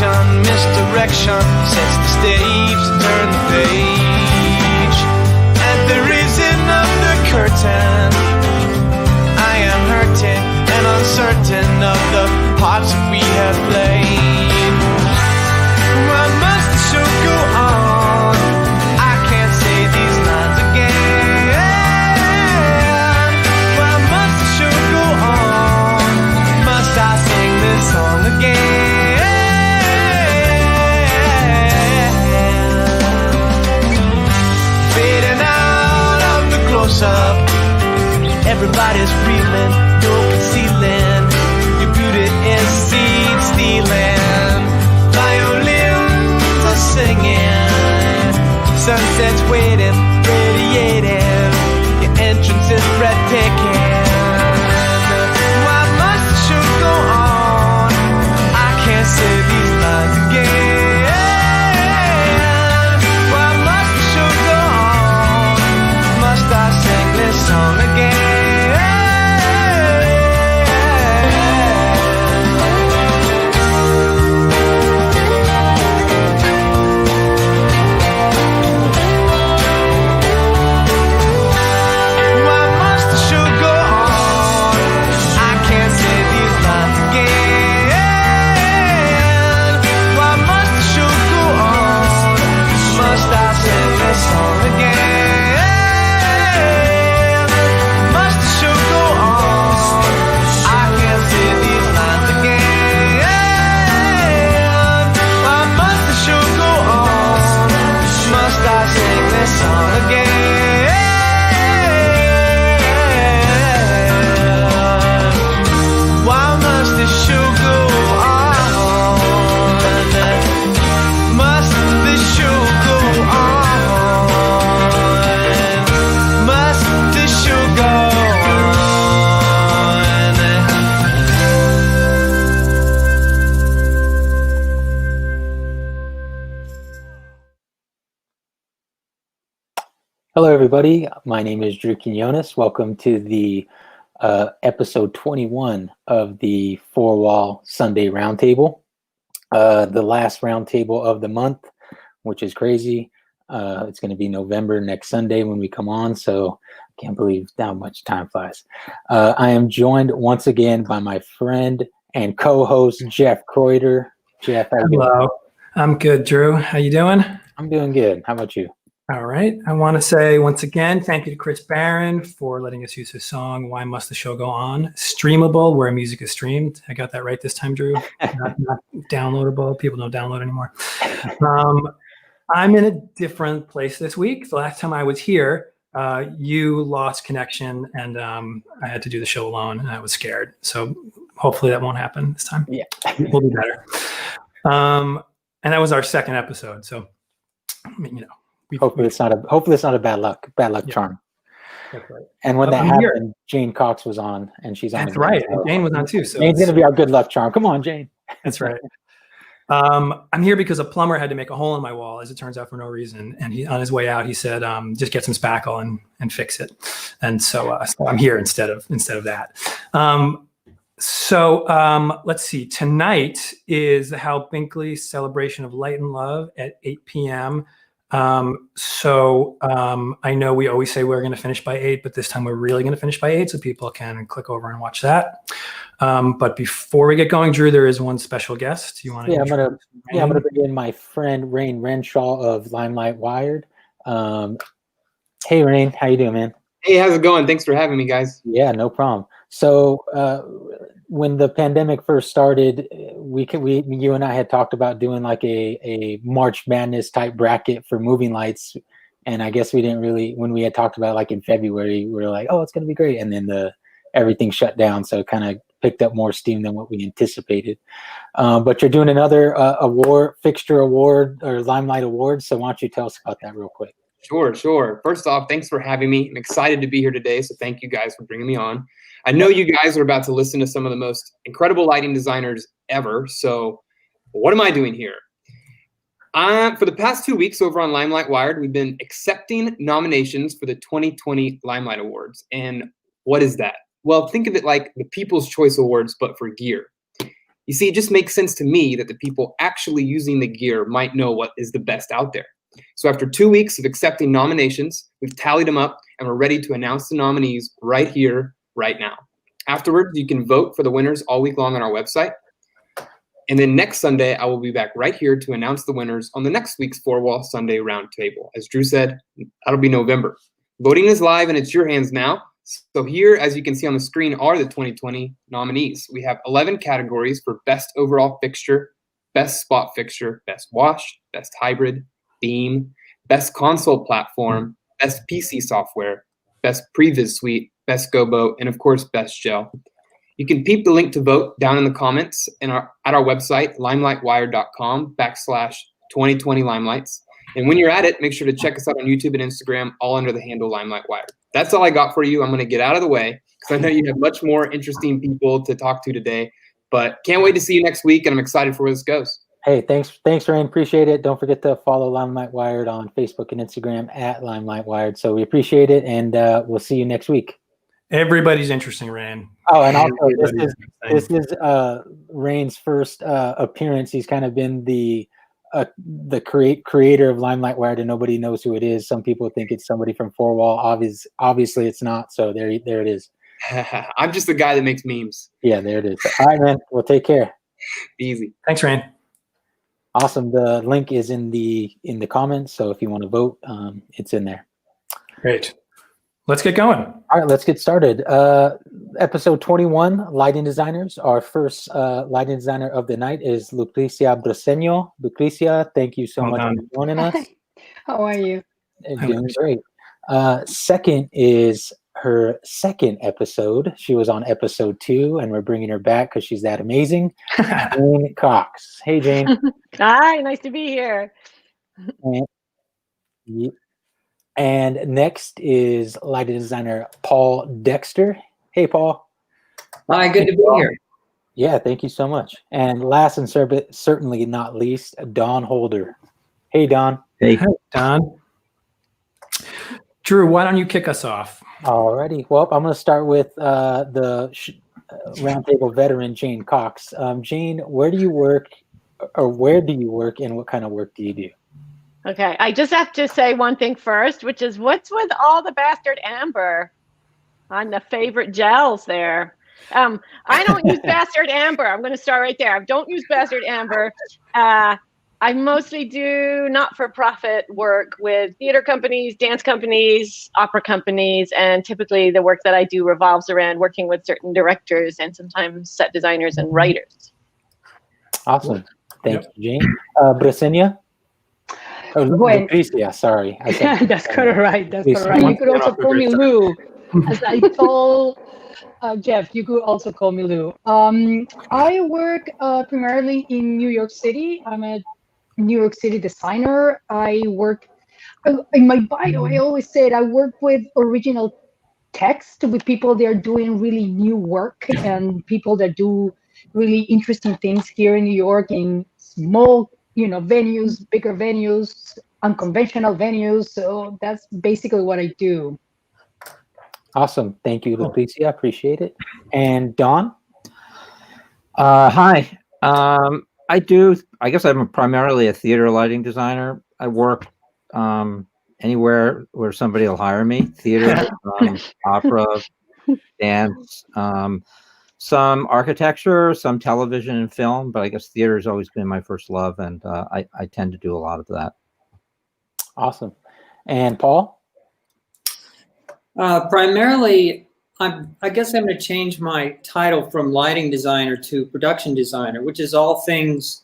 perfection, misdirection sets the stage to turn the page. And there is another curtain. I am hurting and uncertain of the parts we have played. Why must the show go on? I can't say these lines again. Why must the show go on? Must I sing this song again? Fading out of the close-up, everybody's reeling, no concealing. Your beauty is seed stealing. Violins are singing, sunset's waiting, radiating. Your entrance is breathtaking. Why must the show go on? I can't say these lines again. Why must the show go on? Must I sing this song again? Hello, everybody. My name is Drew Quinones. Welcome to the episode 21 of the Four Wall Sunday Roundtable, the last roundtable of the month, which is crazy. It's going to be November next Sunday when we come on, so I can't believe how much time flies. I am joined once again by my friend and co-host Jeff Kreuter. Jeff, how are you? Hello. I'm good, Drew. How you doing? I'm doing good. How about you? All right. I want to say once again, thank you to Chris Barron for letting us use his song, Why Must the Show Go On? Streamable, where music is streamed. I got that right this time, Drew. Not downloadable. People don't download anymore. I'm in a different place this week. The last time I was here, you lost connection and I had to do the show alone and I was scared. So hopefully that won't happen this time. Yeah. We'll be better. And that was our second episode. So, you know. Hopefully it's not a bad luck charm. That's right. And when that happened, Jane Cox was on, and she's on. That's right. And Jane was on too. So Jane's gonna be our good luck charm. Come on, Jane. That's right. I'm here because a plumber had to make a hole in my wall, as it turns out, for no reason. And he, on his way out, he said, "Just get some spackle and fix it." And so I'm here instead of that. Let's see. Tonight is the Hal Binkley Celebration of Light and Love at 8 p.m. I know we always say we're going to finish by 8, but this time we're really going to finish by 8, so people can click over and watch that. But before we get going, Drew, there is one special guest. You want to? I'm gonna bring in my friend Rain Renshaw of Limelight Wired. Hey, Rain, how you doing, man? Hey, how's it going? Thanks for having me, guys. Yeah, no problem. So when the pandemic first started, you and I had talked about doing like a March Madness type bracket for moving lights, and I guess we didn't really, when we had talked about it, like in February, we were like, oh, it's gonna be great, and then everything shut down, so it kind of picked up more steam than what we anticipated. But you're doing another fixture award or Limelight Awards, so why don't you tell us about that real quick? Sure. First off, thanks for having me. I'm excited to be here today, so thank you guys for bringing me on. I know you guys are about to listen to some of the most incredible lighting designers ever, so what am I doing here? For the past 2 weeks over on Limelight Wired, we've been accepting nominations for the 2020 Limelight Awards. And what is that? Well, think of it like the People's Choice Awards, but for gear. You You see, it just makes sense to me that the people actually using the gear might know what is the best out there. So after 2 weeks of accepting nominations, we've tallied them up and we're ready to announce the nominees right here, right now. Afterwards, you can vote for the winners all week long on our website. And then next Sunday, I will be back right here to announce the winners on the next week's Four Wall Sunday Roundtable. As Drew said, that'll be November. Voting is live and it's your hands now. So here, as you can see on the screen, are the 2020 nominees. We have 11 categories for Best Overall Fixture, Best Spot Fixture, Best Wash, Best Hybrid, Beam, Best Console Platform, Best PC Software, Best Previs Suite, Best Gobo, and of course, Best Gel. You can peep the link to vote down in the comments at our website, limelightwired.com/2020limelights. And when you're at it, make sure to check us out on YouTube and Instagram, all under the handle Limelight Wired. That's all I got for you. I'm going to get out of the way because I know you have much more interesting people to talk to today. But can't wait to see you next week, and I'm excited for where this goes. Hey, thanks, Ryan. Appreciate it. Don't forget to follow Limelight Wired on Facebook and Instagram at Limelight Wired. So we appreciate it, and we'll see you next week. Everybody's interesting, Ryan. Oh, and also this is Rain's first appearance. He's kind of been the creator of Limelight Wired, and nobody knows who it is. Some people think it's somebody from Four Wall. Obviously, it's not. So there it is. I'm just the guy that makes memes. Yeah, there it is. All right, man. Well, take care. Easy. Thanks, Ryan. Awesome. The link is in the comments. So if you want to vote, it's in there. Great. Let's get going. All right, let's get started. Episode 21, lighting designers. Our first lighting designer of the night is Lucrecia Briceno. Lucrecia, thank you so much for joining us. How are you? Doing great. Second is her second episode. She was on episode 2, and we're bringing her back because she's that amazing. Jane Cox. Hey, Jane. Hi, nice to be here. And next is lighting designer Paul Dexter. Hey, Paul. Hi, good to be here. Yeah, thank you so much. And last and certainly not least, Don Holder. Hey, Don. Hey, Don. Drew, why don't you kick us off? Alrighty. Well, I'm going to start with the Roundtable veteran, Jane Cox. Jane, where do you work, and what kind of work do you do? Okay, I just have to say one thing first, which is what's with all the bastard amber on the favorite gels there? I don't use bastard amber. I'm going to start right there. I don't use bastard amber. I mostly do not-for-profit work with theater companies, dance companies, opera companies, and typically the work that I do revolves around working with certain directors and sometimes set designers and writers. Awesome. Thank you, Jane. Briceno? Oh, Lucrecia, sorry. That's correct. That's correct. You could also call me Lou. As I told Jeff, you could also call me Lou. I work primarily in New York City. I'm a New York City designer. I work in my bio. I always said I work with original text with people that are doing really new work and people that do really interesting things here in New York in small, venues, bigger venues, unconventional venues. So that's basically what I do. Awesome. Thank you, Lucrecia. Appreciate it. And Don? Hi. I guess I'm primarily a theater lighting designer. I work anywhere where somebody will hire me. Theater, opera, dance, some architecture, some television and film, but I guess theater has always been my first love, and I tend to do a lot of that. Awesome. And Paul? Primarily, I guess I'm going to change my title from lighting designer to production designer, which is all things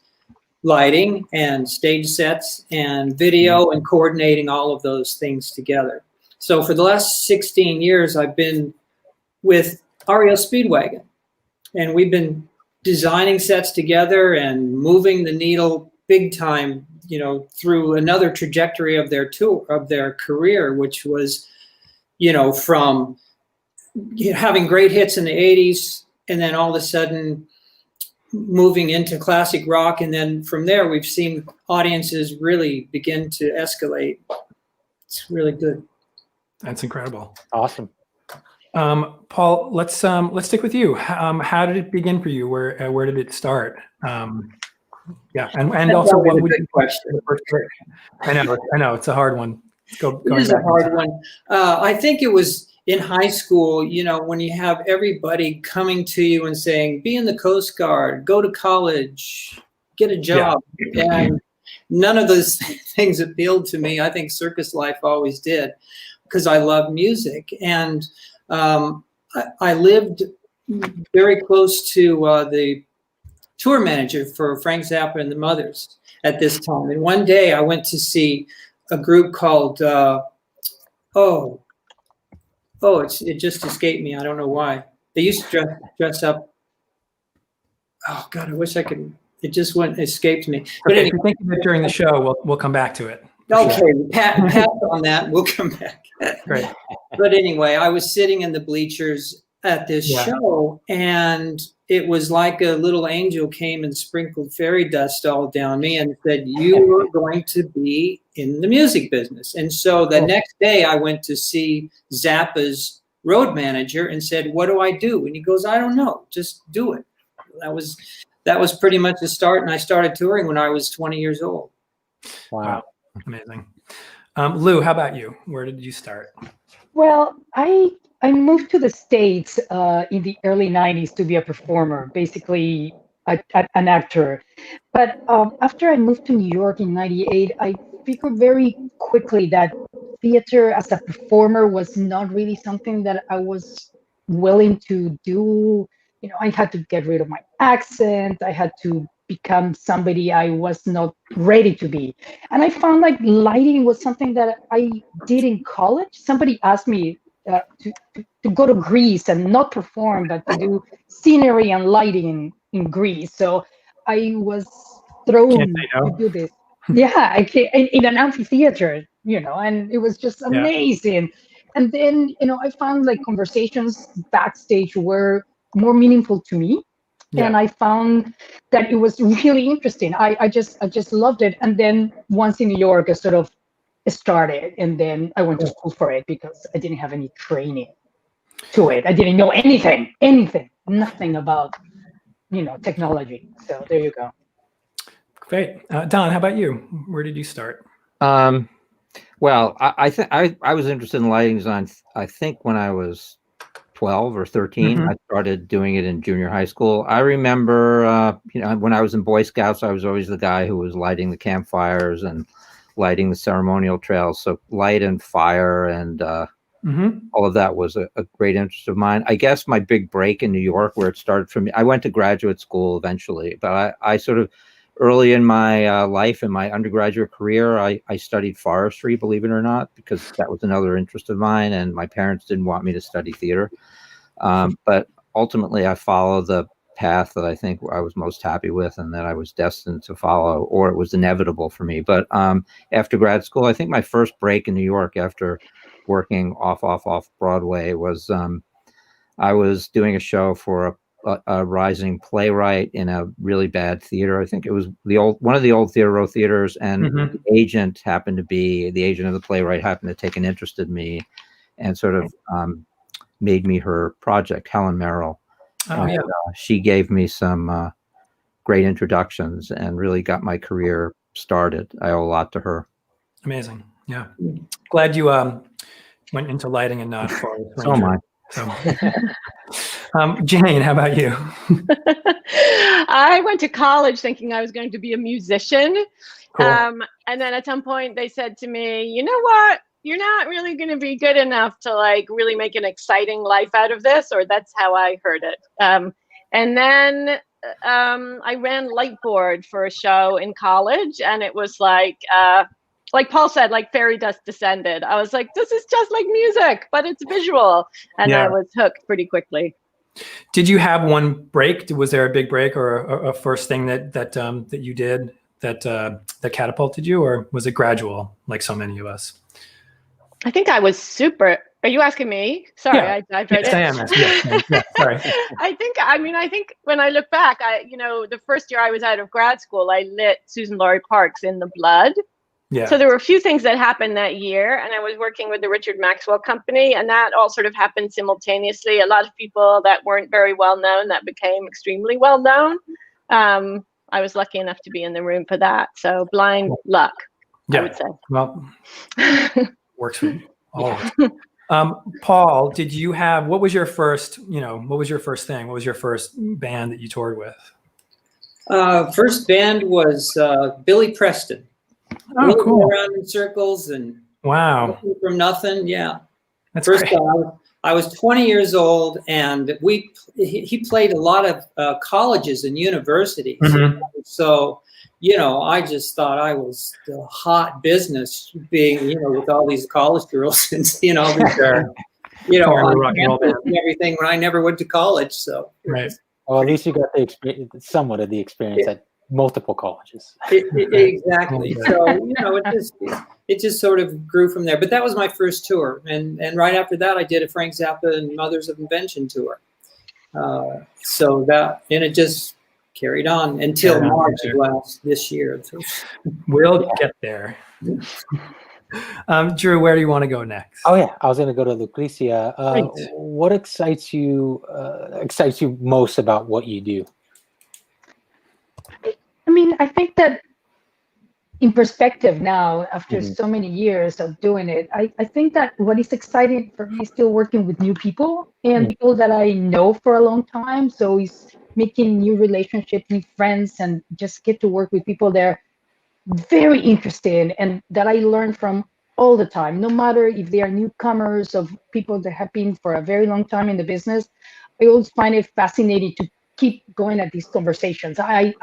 lighting and stage sets and video and coordinating all of those things together. So for the last 16 years, I've been with REO Speedwagon, and we've been designing sets together and moving the needle big time, through another trajectory of their career, which was, from having great hits in the 80s and then all of a sudden moving into classic rock. And then from there, we've seen audiences really begin to escalate. It's really good. That's incredible. Awesome. Paul, let's stick with you. How did it begin for you? Where did it start? Yeah, and That's also always what a would good you question. the first break? I know, it's a hard one. It is a hard one. I think it was in high school, when you have everybody coming to you and saying, be in the Coast Guard, go to college, get a job. Yeah. And none of those things appealed to me. I think circus life always did, because I love music. And I lived very close to the tour manager for Frank Zappa and the Mothers at this time. And one day I went to see a group called, it just escaped me. I don't know why. They used to dress up. Oh God, I wish I could. It just escaped me. But Okay, anyway, if you think of it during the show, we'll come back to it. okay, pass on that. We'll come back. Great. But anyway, I was sitting in the bleachers at this show, and it was like a little angel came and sprinkled fairy dust all down me and said, you are going to be in the music business. And so the next day I went to see Zappa's road manager and said, what do I do? And he goes, I don't know, just do it. That was pretty much the start. And I started touring when I was 20 years old. Wow. Amazing. Lou, how about you? Where did you start? Well, I moved to the States in the early 90s to be a performer, basically an actor. But after I moved to New York in 98, I figured very quickly that theater as a performer was not really something that I was willing to do. I had to get rid of my accent. I had to become somebody I was not ready to be. And I found like lighting was something that I did in college. Somebody asked me to go to Greece and not perform, but to do scenery and lighting in Greece. So I was thrown to do this. Yeah, in an amphitheater, and it was just amazing. And then, I found like conversations backstage were more meaningful to me. Yeah. And I found that it was really interesting. I just loved it. And then once in New York, I sort of started, and then I went to school for it because I didn't have any training to it. I didn't know anything, nothing about, technology. So there you go. Great. Don, how about you? Where did you start? Well, I think I was interested in lighting design, I think when I was 12 or 13. I started doing it in junior high school. I remember, when I was in Boy Scouts, I was always the guy who was lighting the campfires and lighting the ceremonial trails. So light and fire and all of that was a great interest of mine. I guess my big break in New York, where it started for me, I went to graduate school eventually, but I sort of early in my life, in my undergraduate career, I studied forestry, believe it or not, because that was another interest of mine, and my parents didn't want me to study theater. But ultimately, I followed the path that I think I was most happy with and that I was destined to follow, or it was inevitable for me. But after grad school, I think my first break in New York after working off Broadway was I was doing a show for a rising playwright in a really bad theater. I think it was one of the old Theater Row theaters, and the agent of the playwright happened to take an interest in me and sort of made me her project, Helen Merrill. She gave me some great introductions and really got my career started. I owe a lot to her. Amazing. Yeah. Glad you went into lighting and not for so am I. So. Jane, how about you? I went to college thinking I was going to be a musician. Cool. And then at some point they said to me, you know what? You're not really going to be good enough to like really make an exciting life out of this, or that's how I heard it. And then I ran lightboard for a show in college, and it was like Paul said, like fairy dust descended. I was like, this is just like music, but it's visual. And I was hooked pretty quickly. Did you have one break? Was there a big break or a first thing that you did that catapulted you, or was it gradual, like so many of us? I think I was super. Are you asking me? Sorry, I tried it. I am. Yeah, sorry. I think when I look back, the first year I was out of grad school, I lit Susan Laurie Parks in the Blood. Yeah. So there were a few things that happened that year, and I was working with the Richard Maxwell Company, and that all sort of happened simultaneously. A lot of people that weren't very well known that became extremely well known. I was lucky enough to be in the room for that. So blind luck, I would say. Well, works for all of us. Paul, did you have, what was your first thing? What was your first band that you toured with? First band was Billy Preston. Oh, cool. Around in circles and Wow. from nothing. Yeah. That's First great. I was 20 years old, and he played a lot of colleges and universities. Mhm. So, I just thought I was the hot business being, with all these college girls and, on rock and roll campus and everything when I never went to college. So, Right. Well, at least you got the experience, somewhat of the experience at multiple colleges. Exactly. So, it just sort of grew from there. But that was my first tour. And right after that, I did a Frank Zappa and Mothers of Invention tour. And it just carried on until March of this year. So. We'll get there. Drew, where do you want to go next? Oh yeah, I was going to go to Lucrecia. What excites you most about what you do? I mean, I think that in perspective now, after so many years of doing it, I think that what is exciting for me is still working with new people and people that I know for a long time. So it's making new relationships, new friends, and just get to work with people that are very interested and that I learn from all the time, no matter if they are newcomers of people that have been for a very long time in the business. I always find it fascinating to keep going at these conversations. I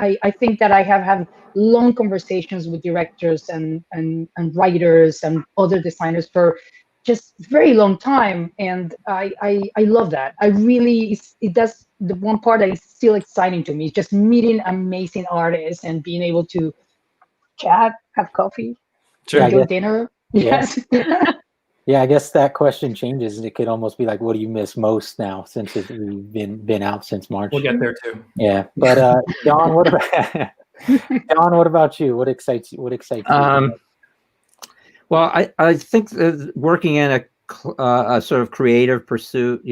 think that I have had long conversations with directors and writers and other designers for just very long time, and I love that. I really, that's the one part that is still exciting to me, just meeting amazing artists and being able to chat, have coffee, enjoy dinner. Yes. Yeah, I guess that question changes. It could almost be like, what do you miss most now since we've been out since March? We'll get there too. Yeah, but Don, what about you? What excites you? Well, I think working in a sort of creative pursuit,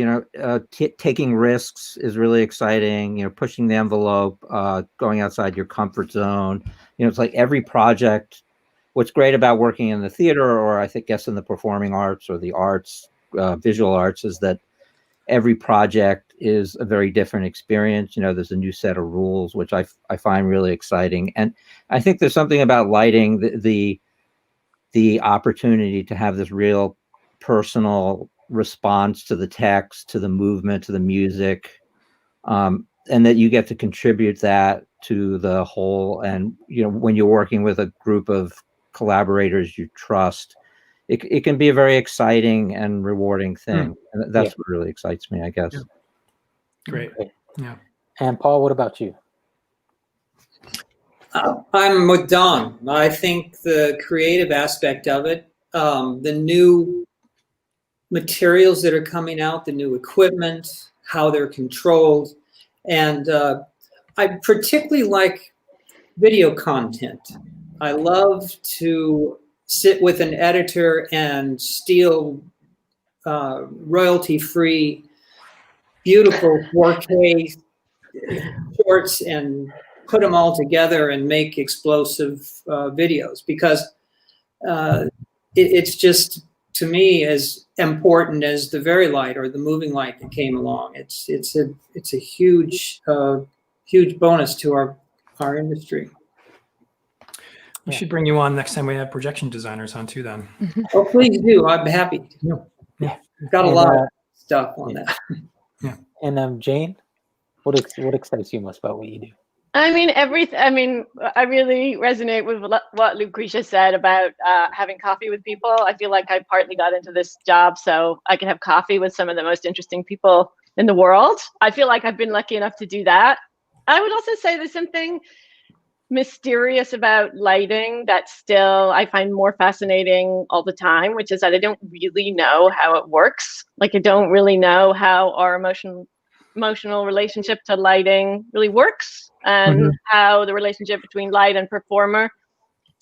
taking risks is really exciting. Pushing the envelope, going outside your comfort zone. It's like every project. What's great about working in the theater, or I guess in the performing arts or the arts, visual arts, is that every project is a very different experience. There's a new set of rules, which I find really exciting. And I think there's something about lighting, the opportunity to have this real personal response to the text, to the movement, to the music, and that you get to contribute that to the whole. And, when you're working with a group of collaborators you trust, it can be a very exciting and rewarding thing. And that's what really excites me, I guess. Great. Yeah. And Paul, what about you? I'm with Don. I think the creative aspect of it, the new materials that are coming out, the new equipment, how they're controlled, and I particularly like video content. I love to sit with an editor and steal royalty-free, beautiful 4K shorts and put them all together and make explosive videos, because it's just, to me, as important as the very light or the moving light that came along. It's a huge bonus to our industry. We should bring you on next time we have projection designers on too then. Oh, please do. I'm happy. Yeah. We've got a lot of stuff on that. Yeah. And Jane, what excites you most about what you do? I really resonate with what Lucrecia said about having coffee with people. I feel like I partly got into this job so I can have coffee with some of the most interesting people in the world. I feel like I've been lucky enough to do that. I would also say there's something mysterious about lighting that still I find more fascinating all the time, which is that I don't really know how it works. Like, I don't really know how our emotional relationship to lighting really works, and how the relationship between light and performer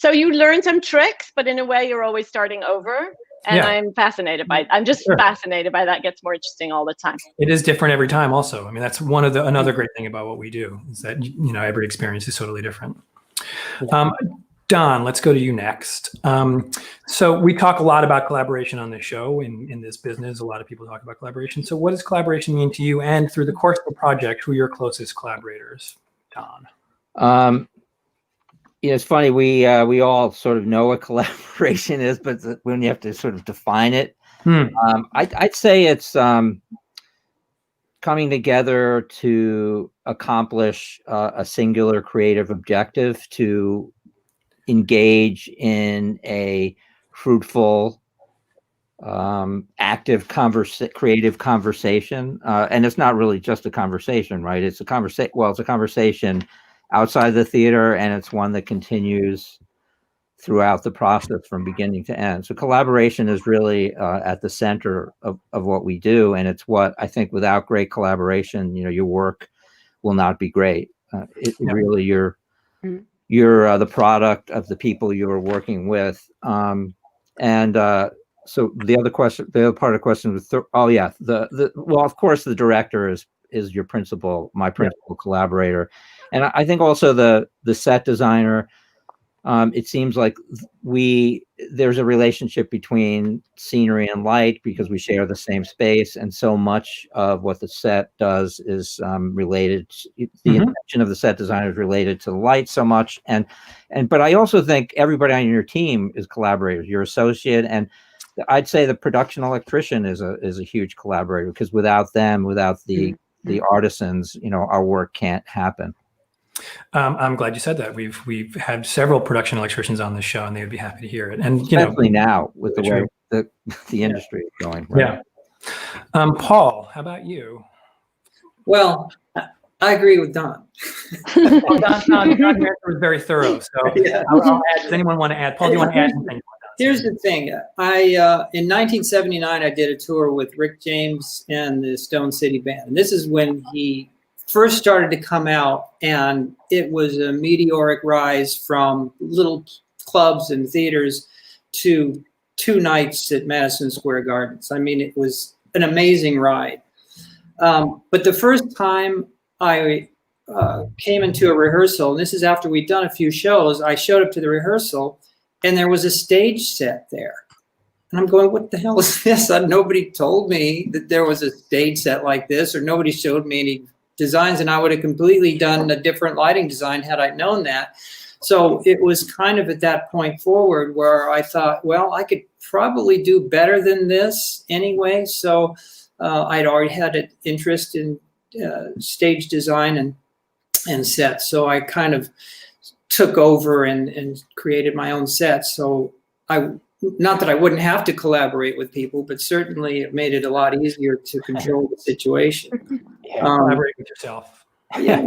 So you learn some tricks, but in a way you're always starting over. And Yeah. I'm fascinated by it. I'm just fascinated by that. It gets more interesting all the time. It is different every time also. I mean, that's another great thing about what we do is that, every experience is totally different. Don, let's go to you next. So we talk a lot about collaboration on this show. In this business, a lot of people talk about collaboration. So what does collaboration mean to you? And through the course of the project, who are your closest collaborators, Don? It's funny. We all sort of know what collaboration is, but when you have to sort of define it, I'd say it's coming together to accomplish a singular creative objective, to engage in a fruitful, active creative conversation. And it's not really just a conversation, right? It's a conversation. Well, it's a conversation outside the theater, and it's one that continues throughout the process from beginning to end. So collaboration is really at the center of what we do. And it's what I think without great collaboration, your work will not be great. Really, you're the product of the people you're working with. So the other part of the question was, well, of course, the director is my principal collaborator. And I think also the set designer, it seems like there's a relationship between scenery and light because we share the same space, and so much of what the set does is related. The intention of the set designer is related to the light so much, but I also think everybody on your team is collaborators. Your associate, and I'd say the production electrician is a huge collaborator, because without them, without the artisans, our work can't happen. I'm glad you said that. We've had several production electricians on this show, and they would be happy to hear it. And especially now with the way the industry is going. Right? Yeah. Paul, how about you? Well, I agree with Don. Don's answer was very thorough. So I'll add, does anyone want to add? Paul, do you want to add anything? Here's the thing. In 1979, I did a tour with Rick James and the Stone City Band. And this is when he first started to come out, and it was a meteoric rise from little clubs and theaters to 2 nights at Madison Square Gardens. I mean, it was an amazing ride. But the first time I came into a rehearsal, and this is after we'd done a few shows, I showed up to the rehearsal, and there was a stage set there. And I'm going, what the hell is this? Nobody told me that there was a stage set like this, or nobody showed me any designs, and I would have completely done a different lighting design had I known that. So it was kind of at that point forward where I thought, well, I could probably do better than this anyway. So I'd already had an interest in stage design and sets. So I kind of took over and created my own sets. So not that I wouldn't have to collaborate with people, but certainly it made it a lot easier to control the situation. Collaborate with yourself. Yeah,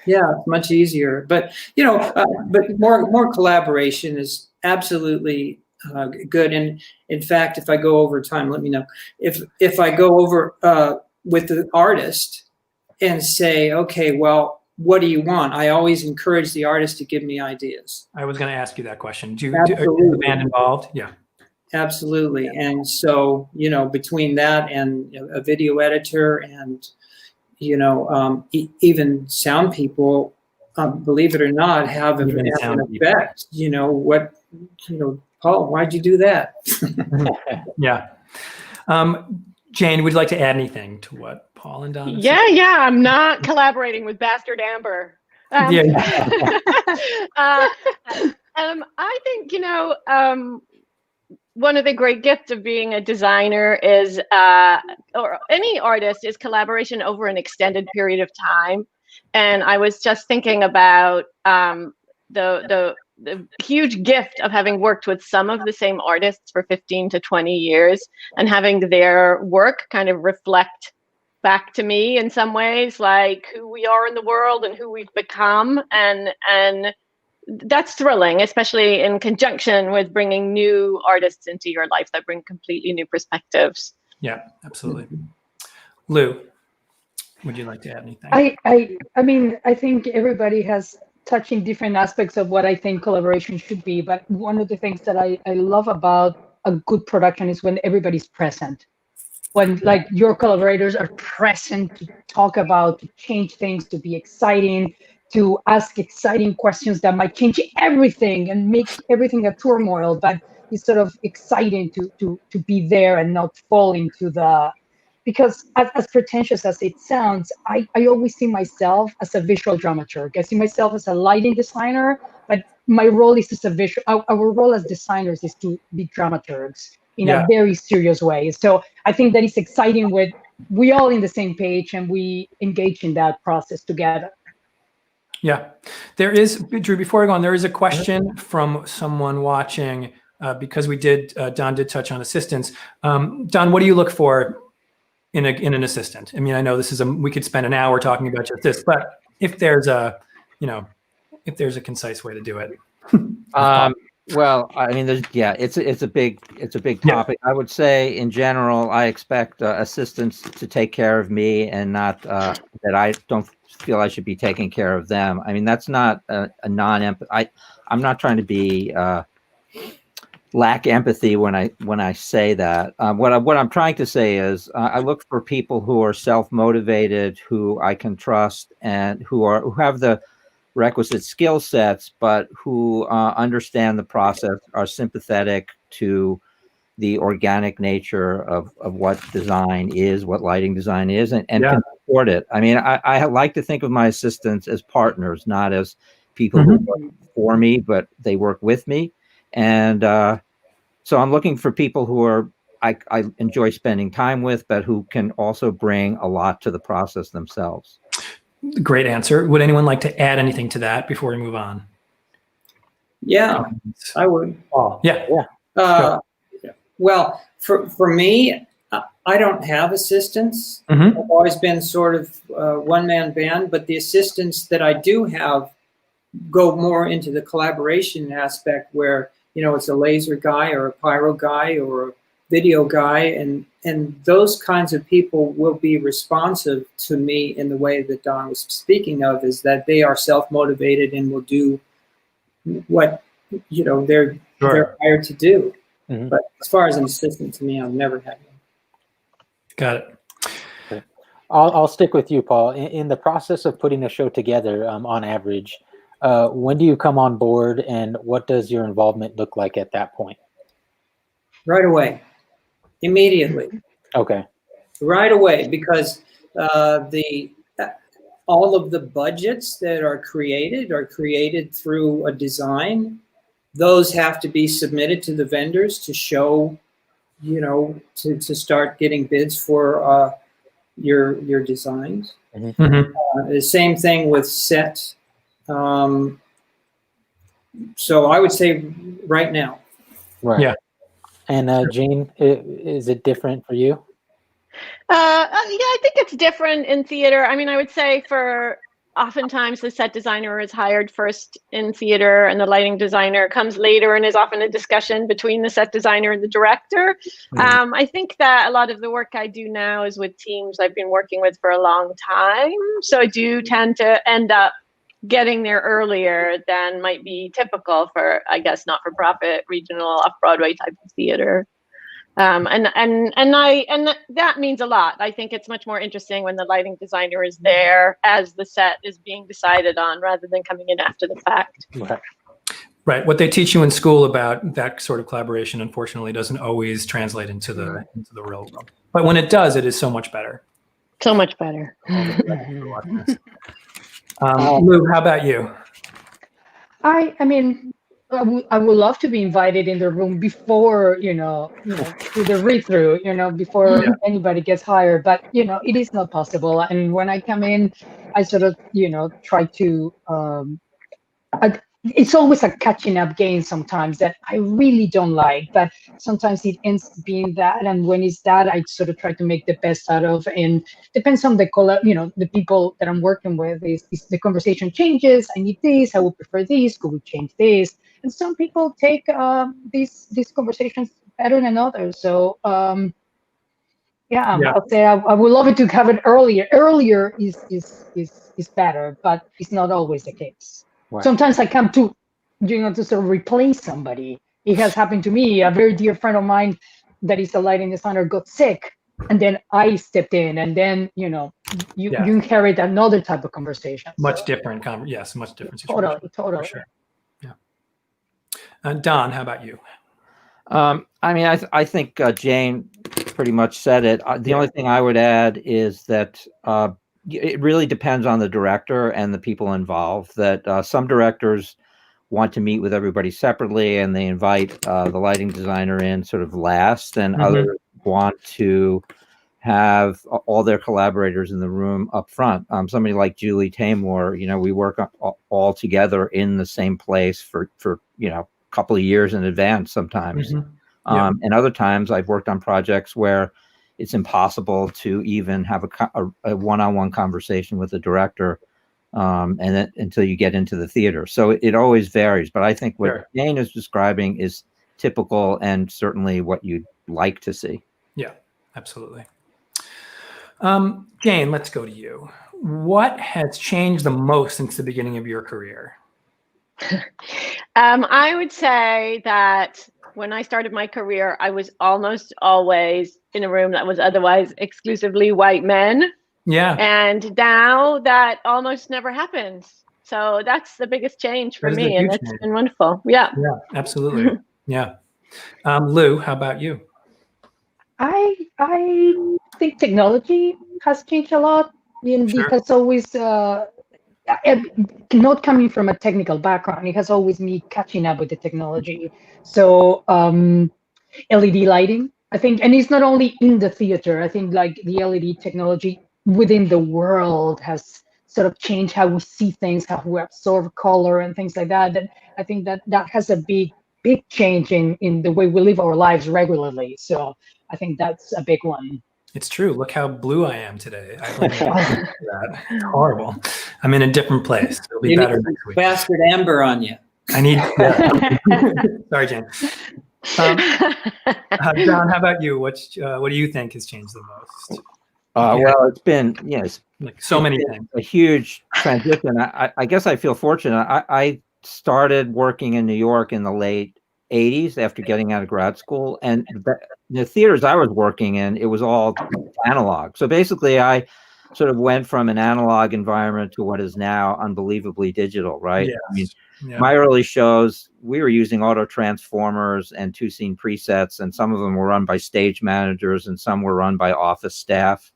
it's much easier. But but more collaboration is absolutely good. And in fact, if I go over time, let me know. If I go over with the artist and say, okay, well, what do you want? I always encourage the artist to give me ideas. I was going to ask you that question. Is the band involved? Yeah. Absolutely. And so, between that and a video editor and, even sound people, believe it or not, have an effect. Paul, why'd you do that? Yeah. Jane, would you like to add anything to what Paul and Don? Yeah. I'm not collaborating with Bastard Amber. I think, one of the great gifts of being a designer is, or any artist, is collaboration over an extended period of time. And I was just thinking about the huge gift of having worked with some of the same artists for 15 to 20 years and having their work kind of reflect back to me in some ways, like who we are in the world and who we've become. And that's thrilling, especially in conjunction with bringing new artists into your life that bring completely new perspectives. Yeah, absolutely. Lou, would you like to add anything? I mean, I think everybody has touching different aspects of what I think collaboration should be. But one of the things that I love about a good production is when everybody's present. When like your collaborators are present to talk about, to change things, to be exciting, to ask exciting questions that might change everything and make everything a turmoil, but it's sort of exciting to be there and not fall into the, because as pretentious as it sounds, I always see myself as a visual dramaturg. I see myself as a lighting designer, but my role is as a visual, our role as designers is to be dramaturgs in a very serious way. So I think that is exciting when we all in the same page and we engage in that process together. Yeah, there is, Drew, before I go on, there is a question from someone watching, because we did, Don did touch on assistants. Don, what do you look for in an assistant? I mean, I know this is we could spend an hour talking about just this, but if there's a, if there's a concise way to do it. Well, I mean, it's a big topic. I would say in general, I expect assistants to take care of me and not that I don't feel I should be taking care of them. I mean, that's not a non-empathy. I'm not trying to be lack empathy when I say that. What I'm trying to say is I look for people who are self-motivated, who I can trust, and who have the requisite skill sets, but who understand the process, are sympathetic to the organic nature of what design is, what lighting design is, and can support it. I mean, I like to think of my assistants as partners, not as people who work for me, but they work with me. And so I'm looking for people who are I enjoy spending time with, but who can also bring a lot to the process themselves. Great answer. Would anyone like to add anything to that before we move on? Yeah, I would. Oh, yeah. Well, for me, I don't have assistants. Mm-hmm. I've always been sort of one-man band, but the assistants that I do have go more into the collaboration aspect where, it's a laser guy or a pyro guy or a video guy, and those kinds of people will be responsive to me in the way that Don was speaking of, is that they are self-motivated and will do what they're hired to do. Mm-hmm. But as far as an assistant to me, I've never had one. Got it. Okay. I'll stick with you, Paul. In the process of putting a show together, on average, when do you come on board, and what does your involvement look like at that point? Right away. Immediately. Okay. Right away, because all of the budgets that are created through a design. Those have to be submitted to the vendors to show, to start getting bids for your designs. Mm-hmm. The same thing with set. So I would say right now. Right. Yeah. And Jean, is it different for you? Yeah, I think it's different in theater. I mean, I would say oftentimes the set designer is hired first in theater, and the lighting designer comes later and is often a discussion between the set designer and the director. Mm-hmm. I think that a lot of the work I do now is with teams I've been working with for a long time. So I do tend to end up getting there earlier than might be typical for, I guess, not-for-profit, regional, off-Broadway type of theater. And that means a lot. I think it's much more interesting when the lighting designer is there as the set is being decided on, rather than coming in after the fact. Right. What they teach you in school about that sort of collaboration, unfortunately, doesn't always translate into the real world. But when it does, it is so much better. So much better. Lou, how about you? I mean, I would love to be invited in the room before, to the read-through, before anybody gets hired. But, it is not possible. And when I come in, I sort of, try to, it's always a catching up game sometimes that I really don't like, but sometimes it ends up being that. And when it's that, I sort of try to make the best out of, and depends on the people that I'm working with. Is the conversation changes? I need this. I would prefer this. Could we change this? And some people take these conversations better than others. So I'll say I would love it to have it earlier. Earlier is better, but it's not always the case. Sometimes I come to, to sort of replace somebody. It has happened to me. A very dear friend of mine that is a lighting designer got sick, and then I stepped in, and then, you inherit another type of conversation. Much different. Yes, much different situation. Totally. For sure. Yeah. Don, how about you? I think Jane pretty much said it. The only thing I would add is that it really depends on the director and the people involved. That some directors want to meet with everybody separately, and they invite the lighting designer in sort of last, and others want to have all their collaborators in the room up front. Somebody like Julie Taymor, we work all together in the same place for a couple of years in advance sometimes. And other times I've worked on projects where it's impossible to even have a one-on-one conversation with the director and then until you get into the theater. So it always varies. But I think what Jane is describing is typical and certainly what you'd like to see. Yeah, absolutely. Jane, let's go to you. What has changed the most since the beginning of your career? I would say that when I started my career, I was almost always in a room that was otherwise exclusively white men. Yeah. And now that almost never happens. So that's the biggest change for me, and it's been wonderful. Yeah. Yeah, absolutely. Yeah. Lou, how about you? I think technology has changed a lot. It has always, not coming from a technical background, it has always me catching up with the technology. So LED lighting, I think, and it's not only in the theater. I think like the LED technology within the world has sort of changed how we see things, how we absorb color and things like that. And I think that has a big change in the way we live our lives regularly. So I think that's a big one. It's true. Look how blue I am today. It's horrible. I'm in a different place. It'll be better next week. Bastard amber on you. I need. Sorry, Jane. John, how about you? What do you think has changed the most? Well, it's been like so many things. A huge transition. I guess I feel fortunate. I started working in New York in the late 80s after getting out of grad school, and the theaters I was working in, it was all analog. So basically, I sort of went from an analog environment to what is now unbelievably digital, right? Yes. I mean, my early shows, we were using auto transformers and two-scene presets, and some of them were run by stage managers, and some were run by office staff.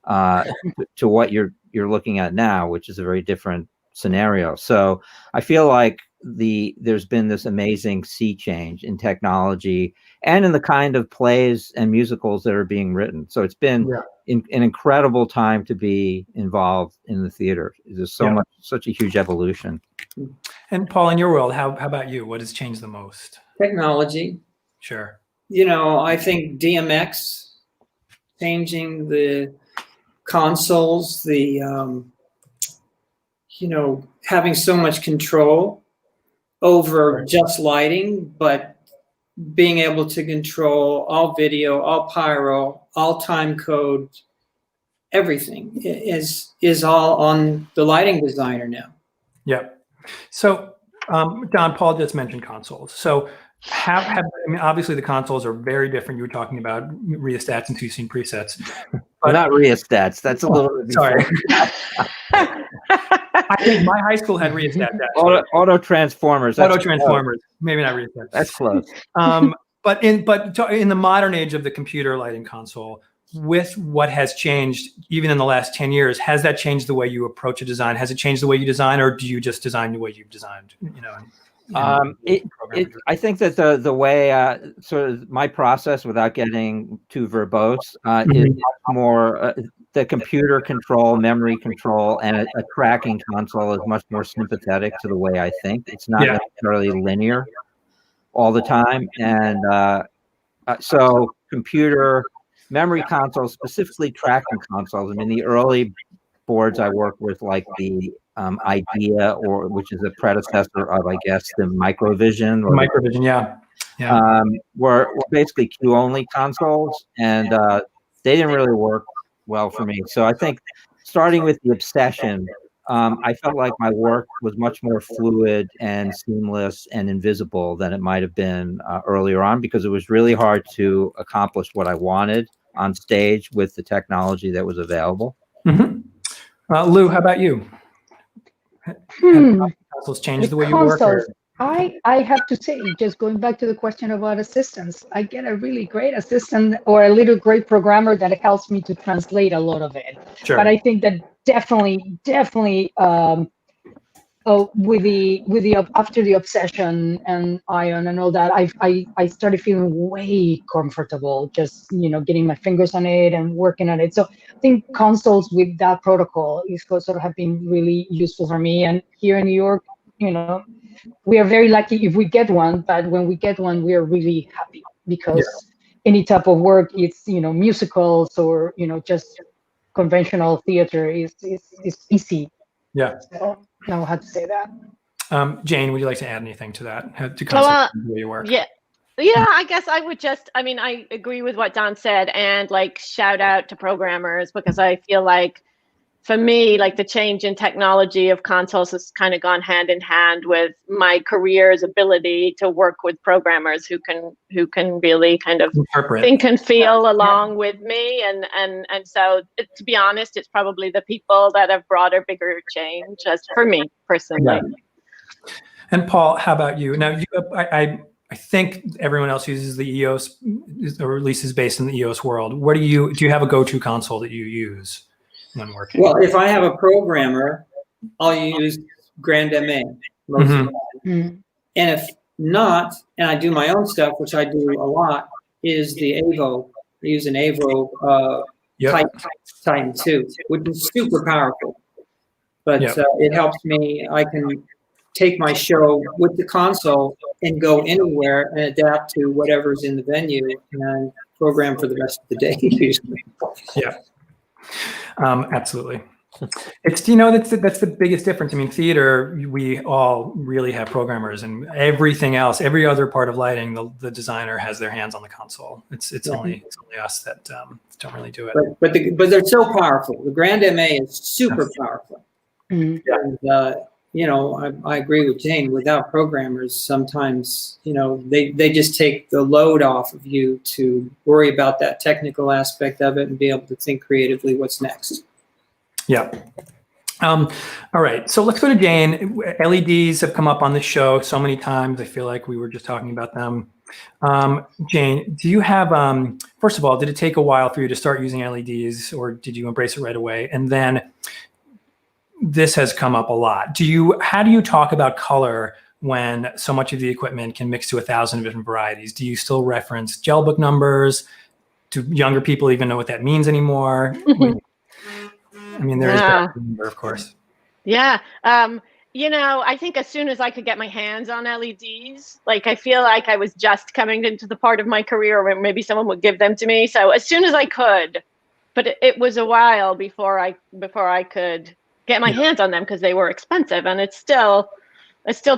To what you're looking at now, which is a very different scenario. So I feel like there's been this amazing sea change in technology and in the kind of plays and musicals that are being written. So it's been an incredible time to be involved in the theater. There's such a huge evolution. And Paul, in your world, how about you? What has changed the most? Technology. Sure. I think DMX changing the consoles, having so much control over just lighting, but being able to control all video, all pyro, all time code, everything is all on the lighting designer now. Yeah. So, Don, Paul just mentioned consoles. So, obviously the consoles are very different. You were talking about rheostats and two-scene presets. But not rheostats. That's a little bit. Sorry. I think my high school had rheostats. Auto transformers. Maybe not rheostats. That's close. But in the modern age of the computer lighting console, with what has changed, even in the last 10 years, has that changed the way you approach a design? Has it changed the way you design, or do you just design the way you've designed? I think that the way sort of my process, without getting too verbose, is much more the computer control, memory control, and a tracking console is much more sympathetic to the way I think. It's not necessarily linear all the time, and so computer memory consoles, specifically tracking consoles. I mean, the early boards I work with, like the Idea, which is a predecessor of, I guess, the Microvision. Were basically Q-only consoles, and they didn't really work well for me. So I think starting with the obsession I felt like my work was much more fluid and seamless and invisible than it might have been earlier on, because it was really hard to accomplish what I wanted on stage with the technology that was available. Lou, how about you? Have consoles changed the way you work? Or? Consoles. I have to say, just going back to the question about assistants, I get a really great assistant or a little great programmer that helps me to translate a lot of it. Sure. But I think that definitely, with the after the obsession and Ion and all that, I started feeling way comfortable just getting my fingers on it and working on it. So I think consoles with that protocol is sort of have been really useful for me. And here in New York, we are very lucky if we get one, but when we get one, we are really happy because any type of work, it's musicals or just conventional theater is easy. Yeah. So I had to say that. Jane, would you like to add anything to that? To consoles the way you work? Yeah, I guess I would just, I agree with what Don said, and like shout out to programmers, because I feel like for me, like the change in technology of consoles has kind of gone hand in hand with my career's ability to work with programmers who can really kind of think and feel along with me. And so to be honest, it's probably the people that have brought a bigger change as for me personally. Yeah. And Paul, how about you? Now, I think everyone else uses the EOS, or at least is based in the EOS world. Do you have a go-to console that you use when working? Well, if I have a programmer, I'll use Grand MA. And if not, and I do my own stuff, which I do a lot, is the Avo. I use an Avo Titan 2, which is super powerful. But it helps me. I can take my show with the console and go anywhere and adapt to whatever's in the venue and program for the rest of the day usually. Yeah. Absolutely. It's that's the biggest difference. I mean, theater, we all really have programmers, and everything else, every other part of lighting, the designer has their hands on the console. It's only us that don't really do it. But they're so powerful. The Grand MA is super powerful. And I agree with Jane. Without programmers, sometimes they just take the load off of you to worry about that technical aspect of it and be able to think creatively what's next. Yeah. All right. So let's go to Jane. LEDs have come up on the show so many times. I feel like we were just talking about them. Jane, do you have, first of all, did it take a while for you to start using LEDs, or did you embrace it right away? And then this has come up a lot. How do you talk about color when so much of the equipment can mix to 1,000 different varieties? Do you still reference gel book numbers? Do younger people even know what that means anymore? I mean, there is that number, of course. Yeah. I think as soon as I could get my hands on LEDs, like I feel like I was just coming into the part of my career where maybe someone would give them to me. So as soon as I could, but it was a while before I could get my hands on them because they were expensive. And it's still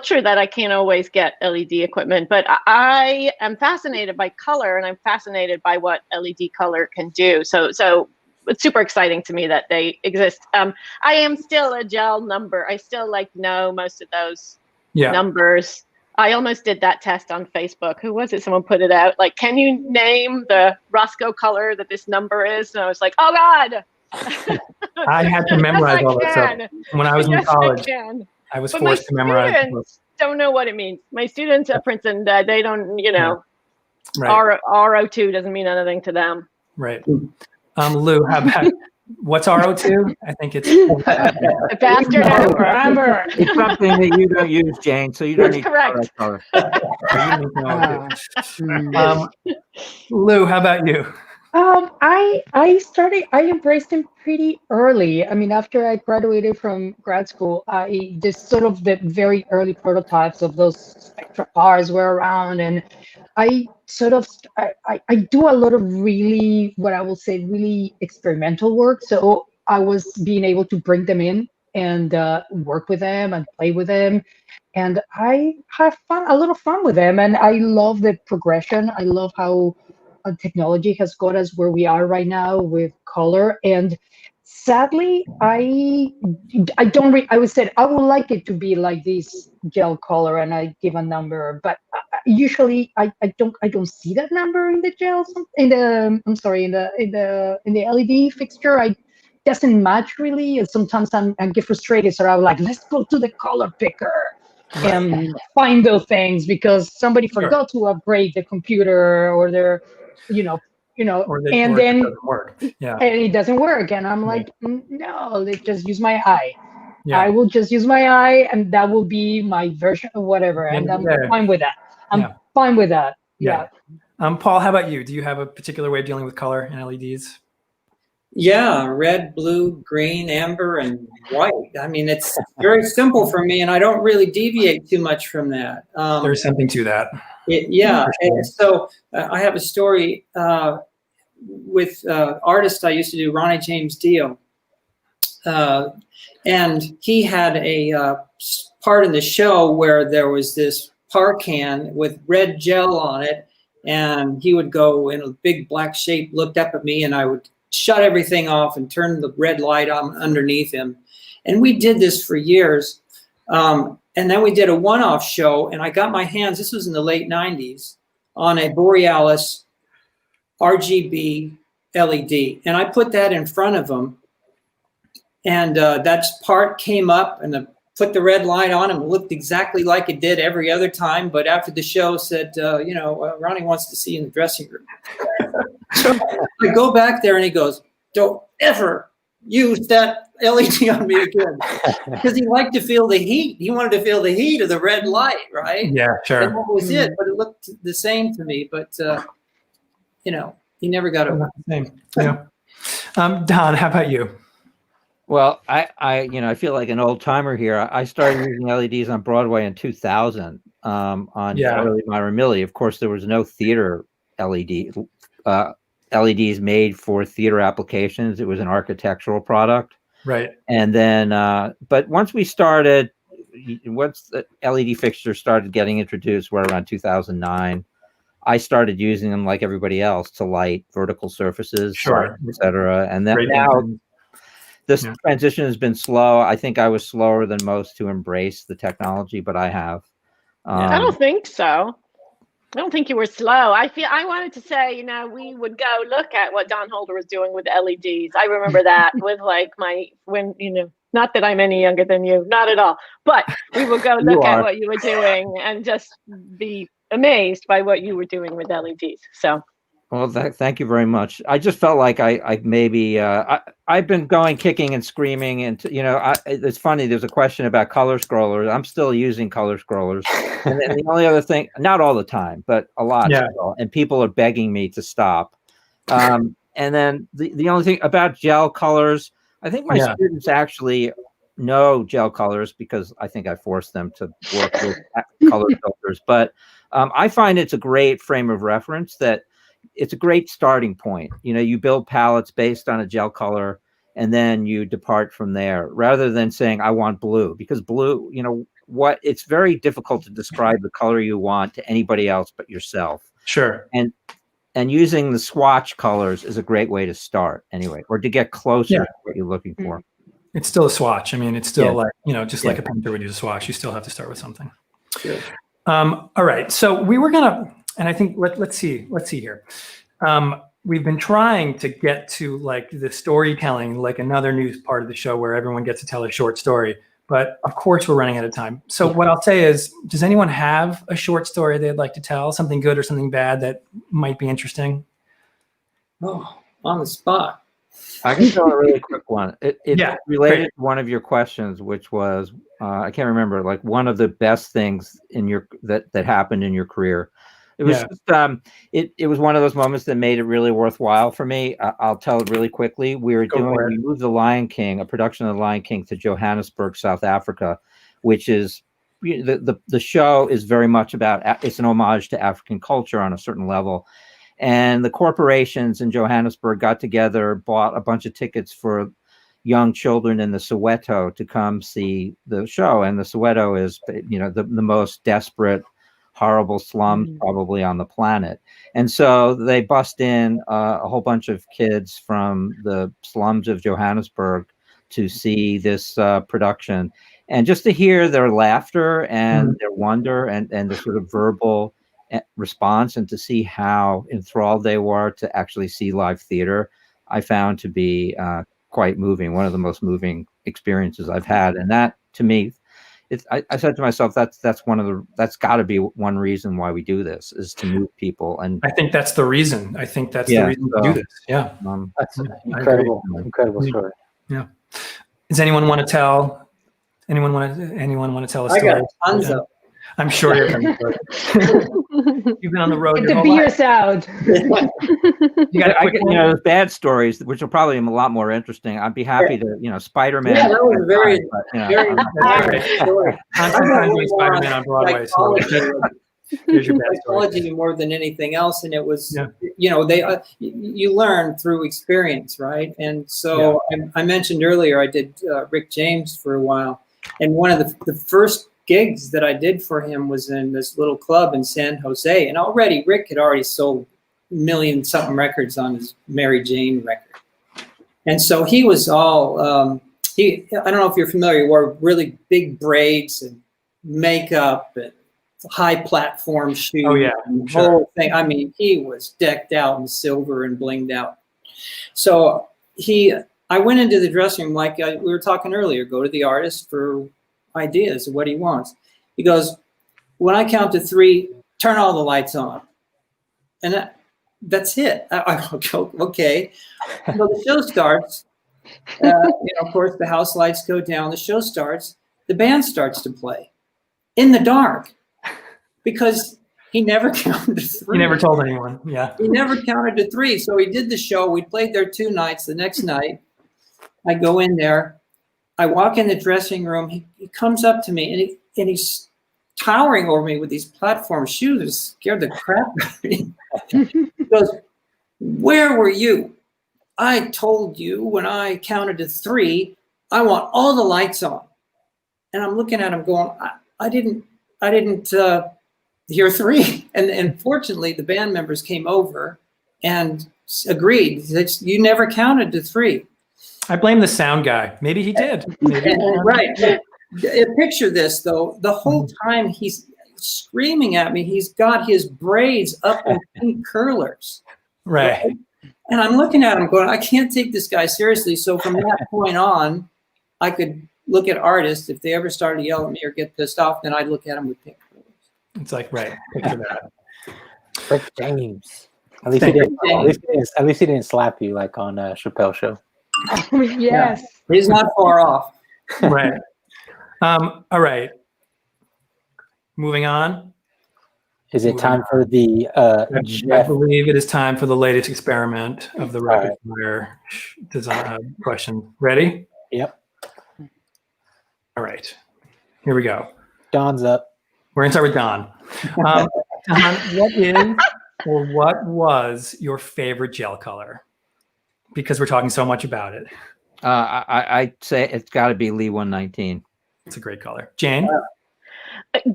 true that I can't always get LED equipment, but I am fascinated by color, and I'm fascinated by what LED color can do. So it's super exciting to me that they exist. I am still a gel number. I still know most of those numbers. I almost did that test on Facebook. Who was it? Someone put it out. Like, can you name the Roscoe color that this number is? And I was like, oh God. I had to memorize all that stuff when I was in college. I was forced to memorize. My students don't know what it means. My students at Princeton, they don't, RO2 doesn't mean anything to them. Right. Lou, how about, what's RO2? I think it's a bastard amber. It's something that you don't use, Jane, so you don't need correct. color. Lou, how about you? I embraced them pretty early. I mean, after I graduated from grad school, just sort of the very early prototypes of those Spectra Rs were around, and I do a lot of really, what I will say, really experimental work. So I was being able to bring them in and work with them and play with them. And I have a lot of fun with them. And I love the progression. I love how technology has got us where we are right now with color. And Sadly, I don't. I would say I would like it to be like this gel color, and I give a number. But usually, I don't see that number in the gels in the. I'm sorry, in the LED fixture. I doesn't match really, and sometimes I get frustrated. So I'm like, let's go to the color picker and find those things because somebody forgot to upgrade the computer or their, you know, and then it doesn't work. Yeah. and it doesn't work, and I'm like, no, let's just use my eye. Yeah. I will just use my eye, and that will be my version of whatever, and I'm fine with that. I'm fine with that. Yeah. Paul, how about you? Do you have a particular way of dealing with color and LEDs? Yeah, red, blue, green, amber, and white. I mean, it's very simple for me, and I don't really deviate too much from that. There's something to that. And so I have a story with artist I used to do, Ronnie James Dio. And he had a part in the show where there was this par can with red gel on it, and he would go in a big black shape, looked up at me, and I would shut everything off and turn the red light on underneath him. And we did this for years. And then we did a one-off show, and I got my hands, this was in the late 90s, on a Borealis RGB LED. And I put that in front of him, and that part came up, and put the red light on him. It looked exactly like it did every other time, but after the show said, Ronnie wants to see you in the dressing room. So I go back there, and he goes, don't ever use that LED on me again. Because he liked to feel the heat. He wanted to feel the heat of the red light, right? Yeah, sure. And that was it, but it looked the same to me. But, he never got over it. Yeah. Don, how about you? Well, I feel like an old timer here. I started using LEDs on Broadway in 2000 on early Myra Millie. Of course, there was no theater LEDs made for theater applications. It was an architectural product. Right. And then, but once the LED fixtures started getting introduced, were around 2009, I started using them like everybody else to light vertical surfaces, et cetera. And then now this transition has been slow. I think I was slower than most to embrace the technology, but I have. I don't think so. I don't think you were slow. I wanted to say, we would go look at what Don Holder was doing with LEDs. I remember that with not that I'm any younger than you, not at all, but we would go look at what you were doing and just be amazed by what you were doing with LEDs. So. Well, thank you very much. I just felt like I've been going kicking and screaming, and it's funny. There's a question about color scrollers. I'm still using color scrollers, and then the only other thing, not all the time, but a lot, and people are begging me to stop. And then the only thing about gel colors, I think my students actually know gel colors because I think I forced them to work with color filters. But I find it's a great frame of reference that. It's a great starting point. You build palettes based on a gel color, and then you depart from there rather than saying, I want blue, because blue, it's very difficult to describe the color you want to anybody else but yourself. Sure. And using the swatch colors is a great way to start anyway, or to get closer to what you're looking for. It's still a swatch. I mean, it's still like a painter would use a swatch. You still have to start with something. Sure. All right. So we were going to, and I think let's see here. We've been trying to get to like the storytelling, like another new part of the show where everyone gets to tell a short story. But of course, we're running out of time. So what I'll say is, does anyone have a short story they'd like to tell, something good or something bad that might be interesting? Oh, on the spot. I can tell a really quick one. It's related to one of your questions, which was I can't remember, like one of the best things in your that happened in your career. It was just, it was one of those moments that made it really worthwhile for me. I'll tell it really quickly. We moved The Lion King, a production of The Lion King, to Johannesburg, South Africa, which is the show is very much about, it's an homage to African culture on a certain level. And the corporations in Johannesburg got together, bought a bunch of tickets for young children in the Soweto to come see the show. And the Soweto is, the most desperate, horrible slums probably on the planet. And so they bust in a whole bunch of kids from the slums of Johannesburg to see this production, and just to hear their laughter and their wonder and the sort of verbal response, and to see how enthralled they were to actually see live theater, I found to be quite moving. One of the most moving experiences I've had. And that, to me, I said to myself, that's got to be one reason why we do this, is to move people. And I think that's the reason. I think that's the reason to do this. Yeah, that's an incredible story. Yeah. Does anyone want to tell? Anyone want to tell a story? I got tons of. I'm sure you've been on the road. Get the beers out. You got those bad stories, which are probably a lot more interesting. I'd be happy to, Spider-Man. Yeah, that was very story. I'm doing Spider-Man on Broadway. So here's your bad story. Psychology more than anything else, and it was, you learn through experience, right? And so I mentioned earlier, I did Rick James for a while, and one of the first gigs that I did for him was in this little club in San Jose, and Rick had already sold 1 million something records on his Mary Jane record, and so he was all I don't know if you're familiar, he wore really big braids and makeup and high platform shoes. Oh yeah, and whole thing. I mean, he was decked out in silver and blinged out. So I went into the dressing room like we were talking earlier. Go to the artist for ideas of what he wants. He goes, when I count to 3, turn all the lights on, and that's it. I go, okay. So the show starts. Of course, the house lights go down. The show starts. The band starts to play in the dark because he never counted to 3. He never told anyone. Yeah, he never counted to 3. So he did the show. We played there 2 nights. The next night, I go in there. I walk in the dressing room. He comes up to me and he's towering over me with these platform shoes. It scared the crap out of me. He goes, "Where were you? I told you when I counted to 3, I want all the lights on." And I'm looking at him going, I didn't hear 3. And fortunately, the band members came over and agreed that you never counted to 3. I blame the sound guy. Maybe he did. Maybe. Right. Picture this, though. The whole time he's screaming at me, he's got his braids up in pink curlers. Right. And I'm looking at him going, I can't take this guy seriously. So from that point on, I could look at artists. If they ever started to yell at me or get pissed off, then I'd look at them with pink curlers. It's like, right. Picture that. Rick James. At least he didn't slap you like on Chappelle's show. Yes. Yeah. He's not far off. Right. All right. Moving on. Is it time for the I believe it is time for the latest experiment of the rapid fire design question. Ready? Yep. All right. Here we go. Don's up. We're going to start with Don. Don, what is or what was your favorite gel color? Because we're talking so much about it. I'd say it's got to be Lee 119. It's a great color. Jane?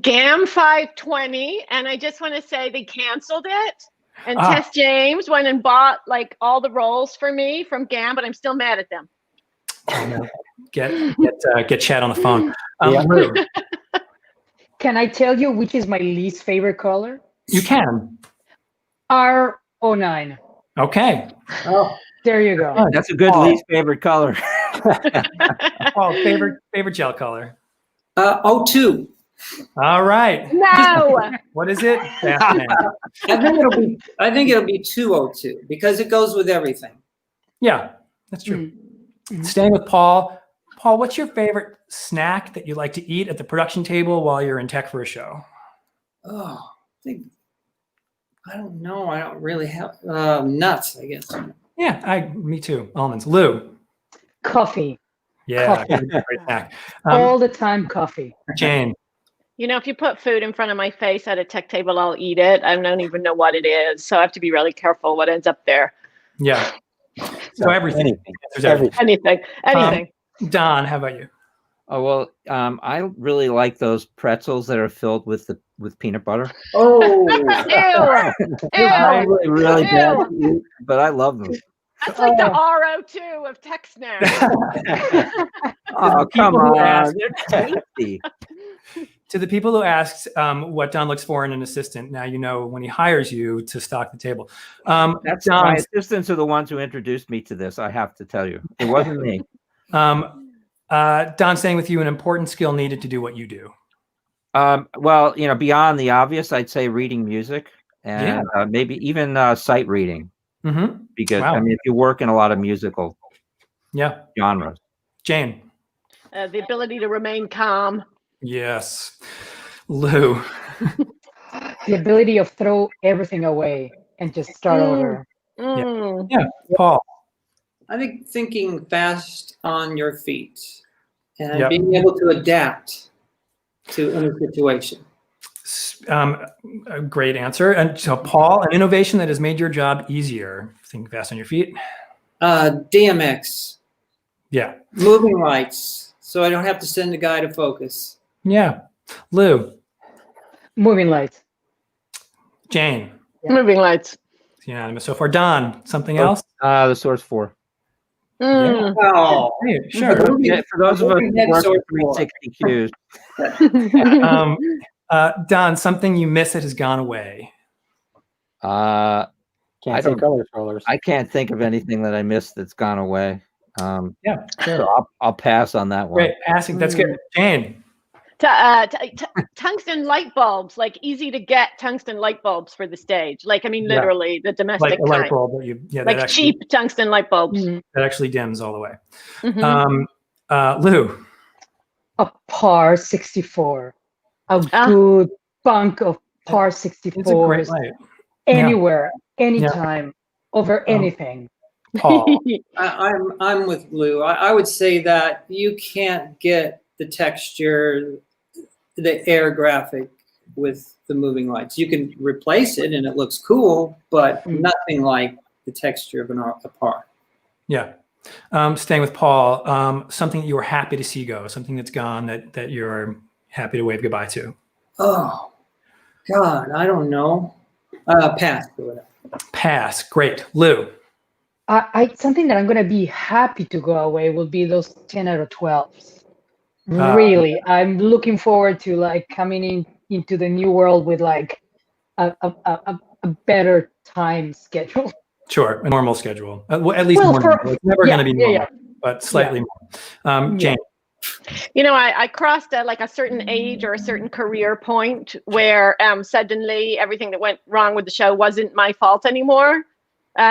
GAM 520, and I just want to say they canceled it. And Tess James went and bought like all the rolls for me from GAM, but I'm still mad at them. Get Chad on the phone. Lou. Can I tell you which is my least favorite color? You can. R09. Okay. Oh, there you go. Oh, that's a good least favorite color. Favorite gel color. 02. All right. No. What is it? I think it'll be 202 because it goes with everything. Yeah, that's true. Staying with Paul. Paul, what's your favorite snack that you like to eat at the production table while you're in tech for a show? Oh, I don't know. I don't really have nuts, I guess. Yeah, me too. Almonds. Lou. Coffee. Yeah, great snack. All the time coffee. Jane. You know, if you put food in front of my face at a tech table, I'll eat it. I don't even know what it is. So I have to be really careful what ends up there. Yeah. So everything. Anything. Anything. Don, how about you? Oh well, I really like those pretzels that are filled with peanut butter. Oh, Ew. They're probably Ew. really bad Ew. to eat, but I love them. That's like the RO2 of tech snacks. Oh, come people who on, ask- they're tasty. To the people who asked what Don looks for in an assistant, now you know when he hires you to stock the table. That's Don, my assistants are the ones who introduced me to this. I have to tell you, it wasn't me. Don, staying with you, an important skill needed to do what you do. Well, beyond the obvious, I'd say reading music and maybe even sight reading, because Wow. I mean, if you work in a lot of musical genres. Jane. The ability to remain calm. Yes. Lou. The ability to throw everything away and just start over. Yeah. Paul. I think thinking fast on your feet and being able to adapt to any situation. A great answer. And so, Paul, an innovation that has made your job easier. Think fast on your feet. DMX. Yeah. Moving lights, so I don't have to send a guy to focus. Yeah. Lou. Moving lights. Jane. Moving lights. Unanimous so far. Don, something else? The Source 4. Yeah. Oh, Hey, sure. Yeah, for those of us who work Source with 360 Qs. Don, something you miss that has gone away. I Can't say don't- color scrollers. I can't think of anything that I missed that's gone away. Sure. So I'll pass on that one. Great. Passing. That's good. Jane. Tungsten light bulbs, like easy to get tungsten light bulbs for the stage. Like, I mean, literally the domestic Like a light kind. bulb that you, Like that actually, cheap tungsten light bulbs. that actually dims all the way. Mhm. Lou. A par 64. A Ah. good bunk of par It's a 64s great light. anywhere, anytime, over anything. Paul. I'm with Lou. I would say that you can't get the texture, the air graphic with the moving lights. You can replace it and it looks cool, but nothing like the texture of a par. Yeah. Staying with Paul, something that you were happy to see go, something that's gone that you're happy to wave goodbye to. Oh, God, I don't know. Pass. Pass. Great. Lou. Something that I'm going to be happy to go away will be those 10 out of 12s. Really, I'm looking forward to like coming into the new world with like a better time schedule. Sure. A normal schedule. At least Well, more normal. It's never going to be normal, but slightly more. Jane. You know, I crossed like a certain age or a certain career point where suddenly everything that went wrong with the show wasn't my fault anymore.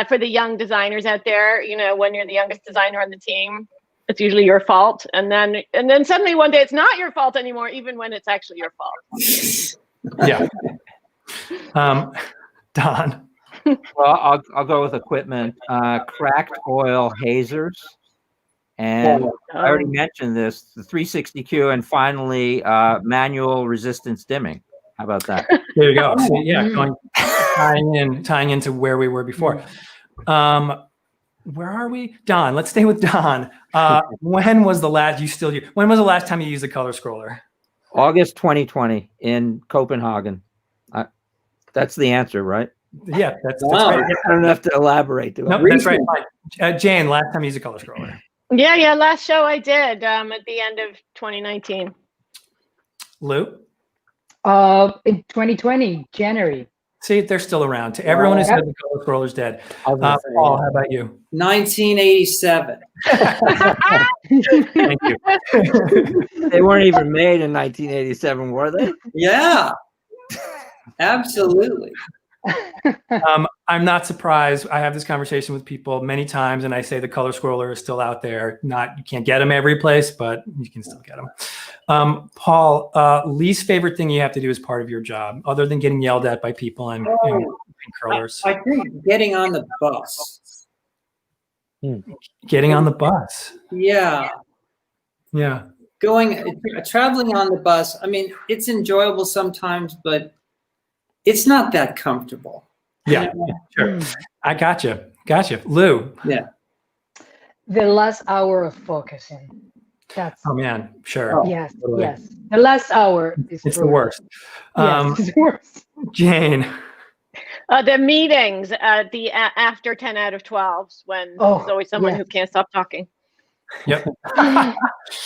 For the young designers out there, you know, when you're the youngest designer on the team, it's usually your fault. And then suddenly one day it's not your fault anymore, even when it's actually your fault. Yeah. Don. Well, I'll go with equipment. Cracked oil hazers. And I already mentioned this, the 360Q, and finally manual resistance dimming. How about that? There you go. So, yeah, tying into where we were before. Where are we? Don, let's stay with Don. When was the last time you used a color scroller? August 2020 in Copenhagen. That's the answer, right? Yeah, that's Wow. right. I don't have to elaborate. Do I? Nope, that's right. Jane, last time you used a color scroller. Yeah, last show I did at the end of 2019. Lou? In 2020, January. See, they're still around. To everyone who said the color scroller's dead. Paul, how about you? 1987. Thank you. They weren't even made in 1987, were they? Yeah, absolutely. I'm not surprised. I have this conversation with people many times, and I say the color scroller is still out there. You can't get them every place, but you can still get them. Paul, least favorite thing you have to do as part of your job, other than getting yelled at by people and curlers? I think getting on the bus. Getting on the bus. Yeah. Yeah. Traveling on the bus. I mean, it's enjoyable sometimes, but it's not that comfortable. Yeah, sure. I gotcha. Lou. Yeah. The last hour of focusing. That's Oh man, sure. yes, Totally. yes. The last hour is It's the brutal. worst. Yes, it's the worst. Jane. The meetings, after 10 out of 12s, when there's always someone yes. who can't stop talking. Yep.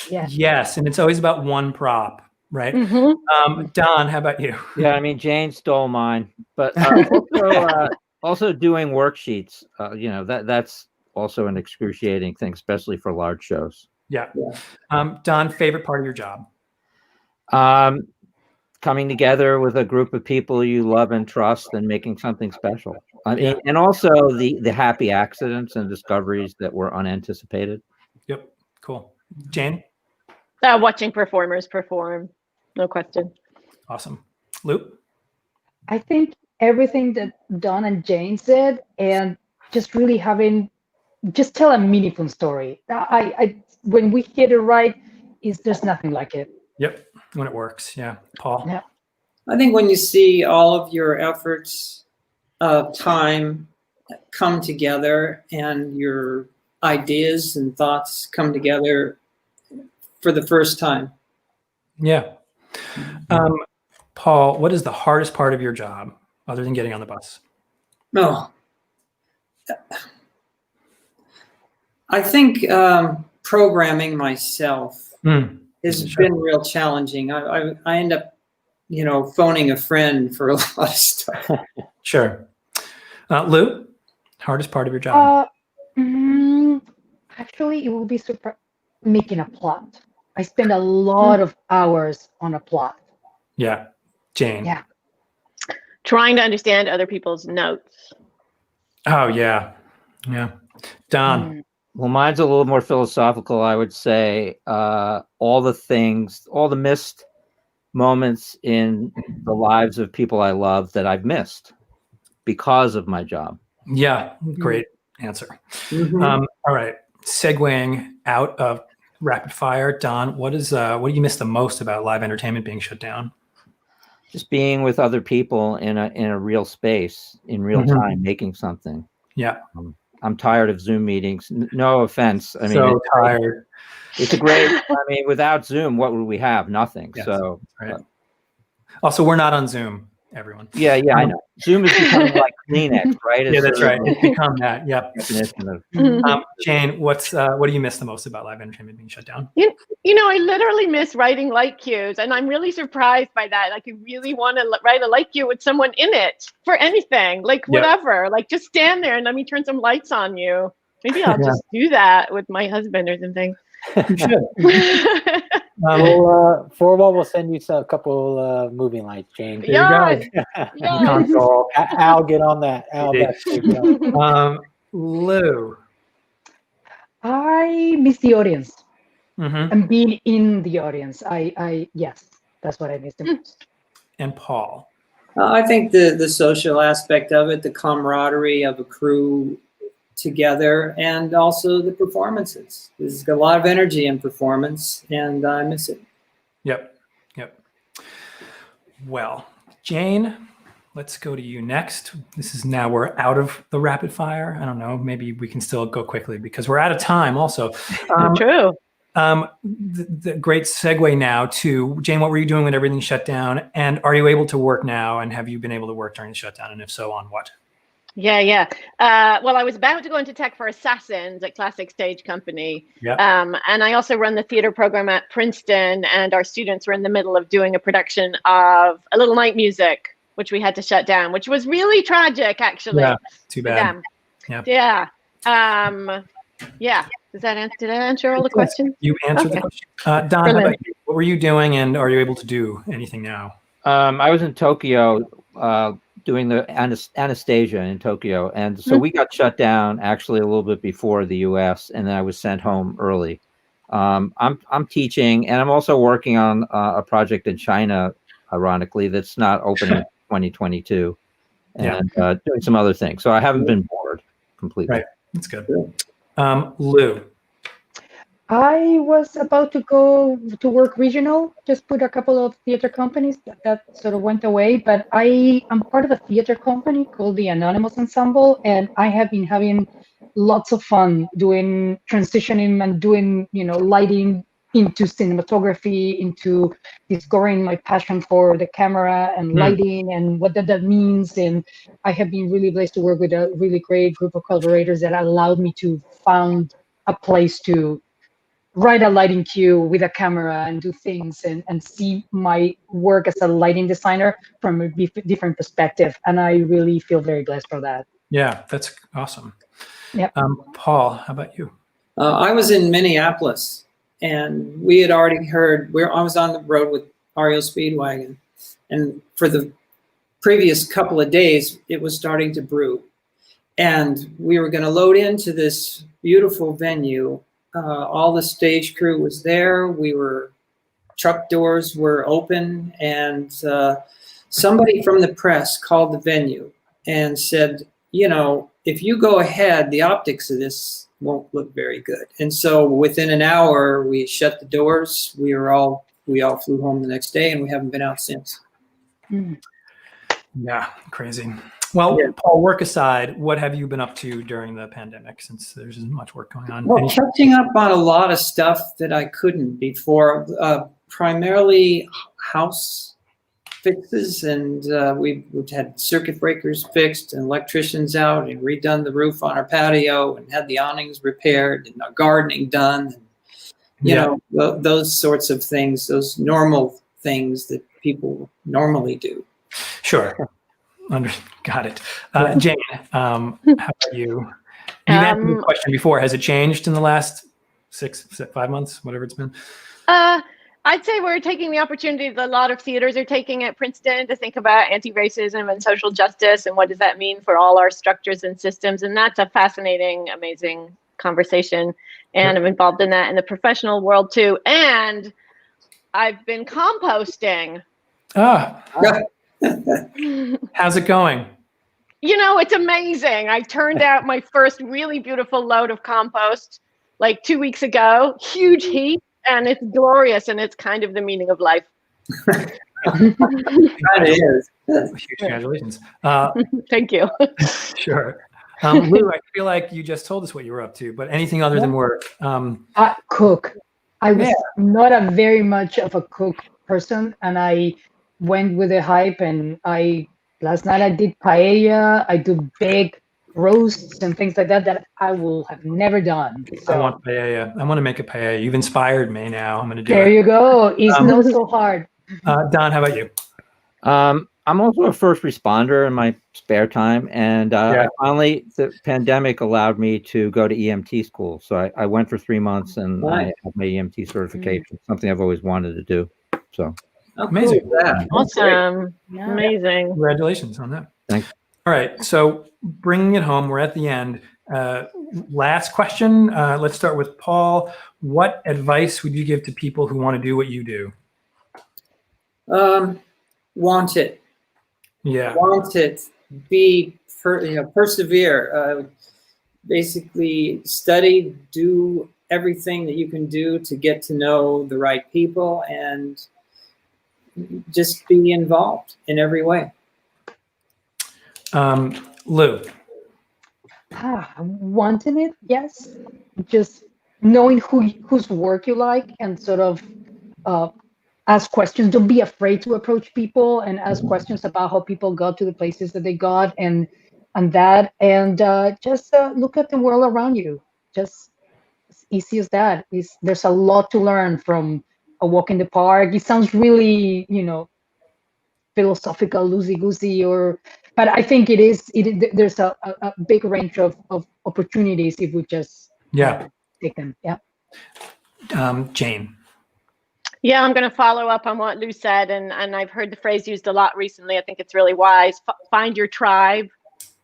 Yes. Yes, and it's always about one prop, right? Mm-hmm. Don, how about you? Yeah, I mean, Jane stole mine, but also doing worksheets. That's also an excruciating thing, especially for large shows. Yeah. Don, favorite part of your job? Coming together with a group of people you love and trust and making something special. I mean, and also the happy accidents and discoveries that were unanticipated. Yep. Cool. Jane? Watching performers perform. No question. Awesome. Luke? I think everything that Don and Jane said, and just really just tell a meaningful story. When we hit it right, there's nothing like it. Yep. When it works. Yeah. Paul? Yeah. I think when you see all of your efforts of time come together and your ideas and thoughts come together for the first time. Yeah. Paul, what is the hardest part of your job other than getting on the bus? No. I think programming myself has been real challenging. I end up, phoning a friend for a lot of stuff. Sure. Lou, hardest part of your job? Actually, it will be making a plot. I spend a lot of hours on a plot. Yeah. Jane? Yeah. Trying to understand other people's notes. Oh, yeah. Yeah. Don? Well, mine's a little more philosophical, I would say. All the missed moments in the lives of people I love that I've missed because of my job. Yeah, great answer. All right, segueing out of rapid fire, Don, what do you miss the most about live entertainment being shut down? Just being with other people in a real space, in real time, making something. Yeah. I'm tired of Zoom meetings. No offense. I mean, so tired. It's a great. I mean, without Zoom, what would we have? Nothing. Yes, so. Right. Also, we're not on Zoom, everyone. Yeah, I know. Zoom is becoming like Kleenex, right? Yeah, that's right. It's become that. Yep. Definition of. Jane, what do you miss the most about live entertainment being shut down? I literally miss writing light cues, and I'm really surprised by that. Like, I really want to write a light cue with someone in it for anything, like whatever. Like, just stand there and let me turn some lights on you. Maybe I'll just do that with my husband or something. You should. We'll send you a couple moving lights, Jane. Yes. Console. Al, get on that. Al, Lou. I miss the audience and being in the audience. Yes, that's what I miss the most. And Paul. I think the social aspect of it, the camaraderie of a crew together, and also the performances. There's a lot of energy in performance, and I miss it. Yep. Well, Jane, let's go to you next. This is now we're out of the rapid fire. I don't know. Maybe we can still go quickly because we're out of time also. True. The great segue now to Jane, what were you doing when everything shut down? And are you able to work now? And have you been able to work during the shutdown? And if so, on what? Yeah. Well, I was about to go into tech for Assassins, a classic stage company. Yeah. And I also run the theater program at Princeton, and our students were in the middle of doing a production of A Little Night Music, which we had to shut down, which was really tragic, actually. Yeah, too bad. Yeah. Did I answer all the questions? You answered the question. Don, how about you? What were you doing, and are you able to do anything now? I was in Tokyo doing the Anastasia in Tokyo, and so we got shut down actually a little bit before the U.S., and then I was sent home early. I'm teaching, and I'm also working on a project in China, ironically, that's not opening in 2022, and doing some other things. So I haven't been bored completely. Right, that's good. Lou. I was about to go to work regional, just put a couple of theater companies that sort of went away, but I am part of a theater company called the Anonymous Ensemble, and I have been having lots of fun doing transitioning and doing, lighting into cinematography, into discovering my passion for the camera and lighting and what that means. And I have been really blessed to work with a really great group of collaborators that allowed me to found a place to write a lighting cue with a camera and do things and see my work as a lighting designer from a different perspective. And I really feel very blessed for that. Yeah, that's awesome. Yep. Paul, how about you? I was in Minneapolis, and we had already heard. I was on the road with REO Speedwagon, and for the previous couple of days, it was starting to brew, and we were going to load into this beautiful venue. All the stage crew was there. Truck doors were open, and somebody from the press called the venue and said, if you go ahead, the optics of this won't look very good. And so within an hour, we shut the doors. We all flew home the next day, and we haven't been out since. Yeah, crazy. Well, Paul, work aside, what have you been up to during the pandemic, since there's as much work going on? Well, catching up on a lot of stuff that I couldn't before, primarily house fixes, and we've had circuit breakers fixed and electricians out and redone the roof on our patio and had the awnings repaired and our gardening done. And, those sorts of things, those normal things that people normally do. Sure. Got it. Jane, how about you? You've answered the question before. Has it changed in the last 5 months, whatever it's been? I'd say we're taking the opportunity that a lot of theaters are taking at Princeton to think about anti-racism and social justice and what does that mean for all our structures and systems. And that's a fascinating, amazing conversation. And I'm involved in that in the professional world too. And I've been composting. How's it going? It's amazing. I turned out my first really beautiful load of compost like 2 weeks ago. Huge heat. And it's glorious, and it's kind of the meaning of life. That is. Huge congratulations. Thank you. Sure. Lou, I feel like you just told us what you were up to, but anything other than work? Cook. I was not a very much of a cook person, and I went with the hype, and last night I did paella. I do big roasts and things like that I will have never done. So, I want paella. I want to make a paella. You've inspired me now. I'm going to do it. There you go. It's not so hard. Don, how about you? I'm also a first responder in my spare time. And finally, the pandemic allowed me to go to EMT school. So I went for 3 months and I have my EMT certification, something I've always wanted to do. So amazing. Awesome. Yeah. Amazing. Congratulations on that. Thanks. All right, so bringing it home, we're at the end. Last question. Let's start with Paul. What advice would you give to people who want to do what you do? Want it. Yeah. Want it. Persevere. Basically, study. Do everything that you can do to get to know the right people, and just be involved in every way. Lou. Wanting it, yes. Just knowing whose work you like and sort of ask questions. Don't be afraid to approach people and ask questions about how people got to the places that they got and just look at the world around you. Just as easy as that. There's a lot to learn from a walk in the park. It sounds really, philosophical, loosey-goosey, but I think it is. There's a big range of opportunities if we just take them. Yeah. Jane. Yeah, I'm going to follow up on what Lou said, and I've heard the phrase used a lot recently. I think it's really wise. Find your tribe.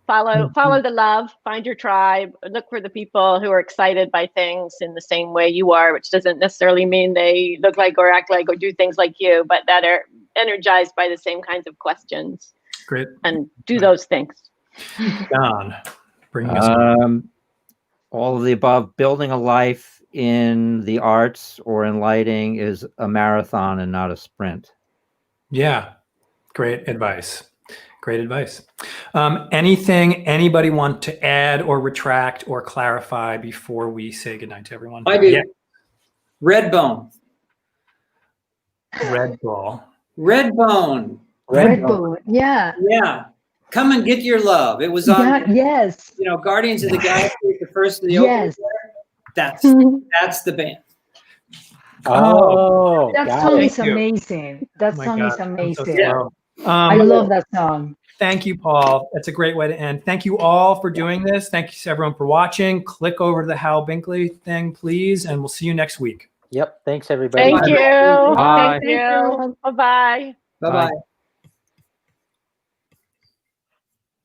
Follow the love. Find your tribe. Look for the people who are excited by things in the same way you are, which doesn't necessarily mean they look like or act like or do things like you, but that are energized by the same kinds of questions. Great. And do those things. Don, bringing us on. All of the above. Building a life in the arts or in lighting is a marathon and not a sprint. Yeah, great advice. Great advice. Anything anybody want to add or retract or clarify before we say goodnight to everyone? I do. Yeah. Redbone. Red Bull. Redbone. Red Bull. Yeah. Yeah. Come and get your love. It was on, Yeah. Yes. Guardians of the Galaxy, the first of the Yes. opening. That's the band. Oh, That got song it. is amazing. That Oh my song God, is I'm so amazing. slow. I love that song. Thank you, Paul. That's a great way to end. Thank you all for doing this. Thank you to everyone for watching. Click over to the Hal Binkley thing, please, and we'll see you next week. Yep. Thanks, everybody. Thank you. Bye. Thank you. Bye-bye. Bye-bye.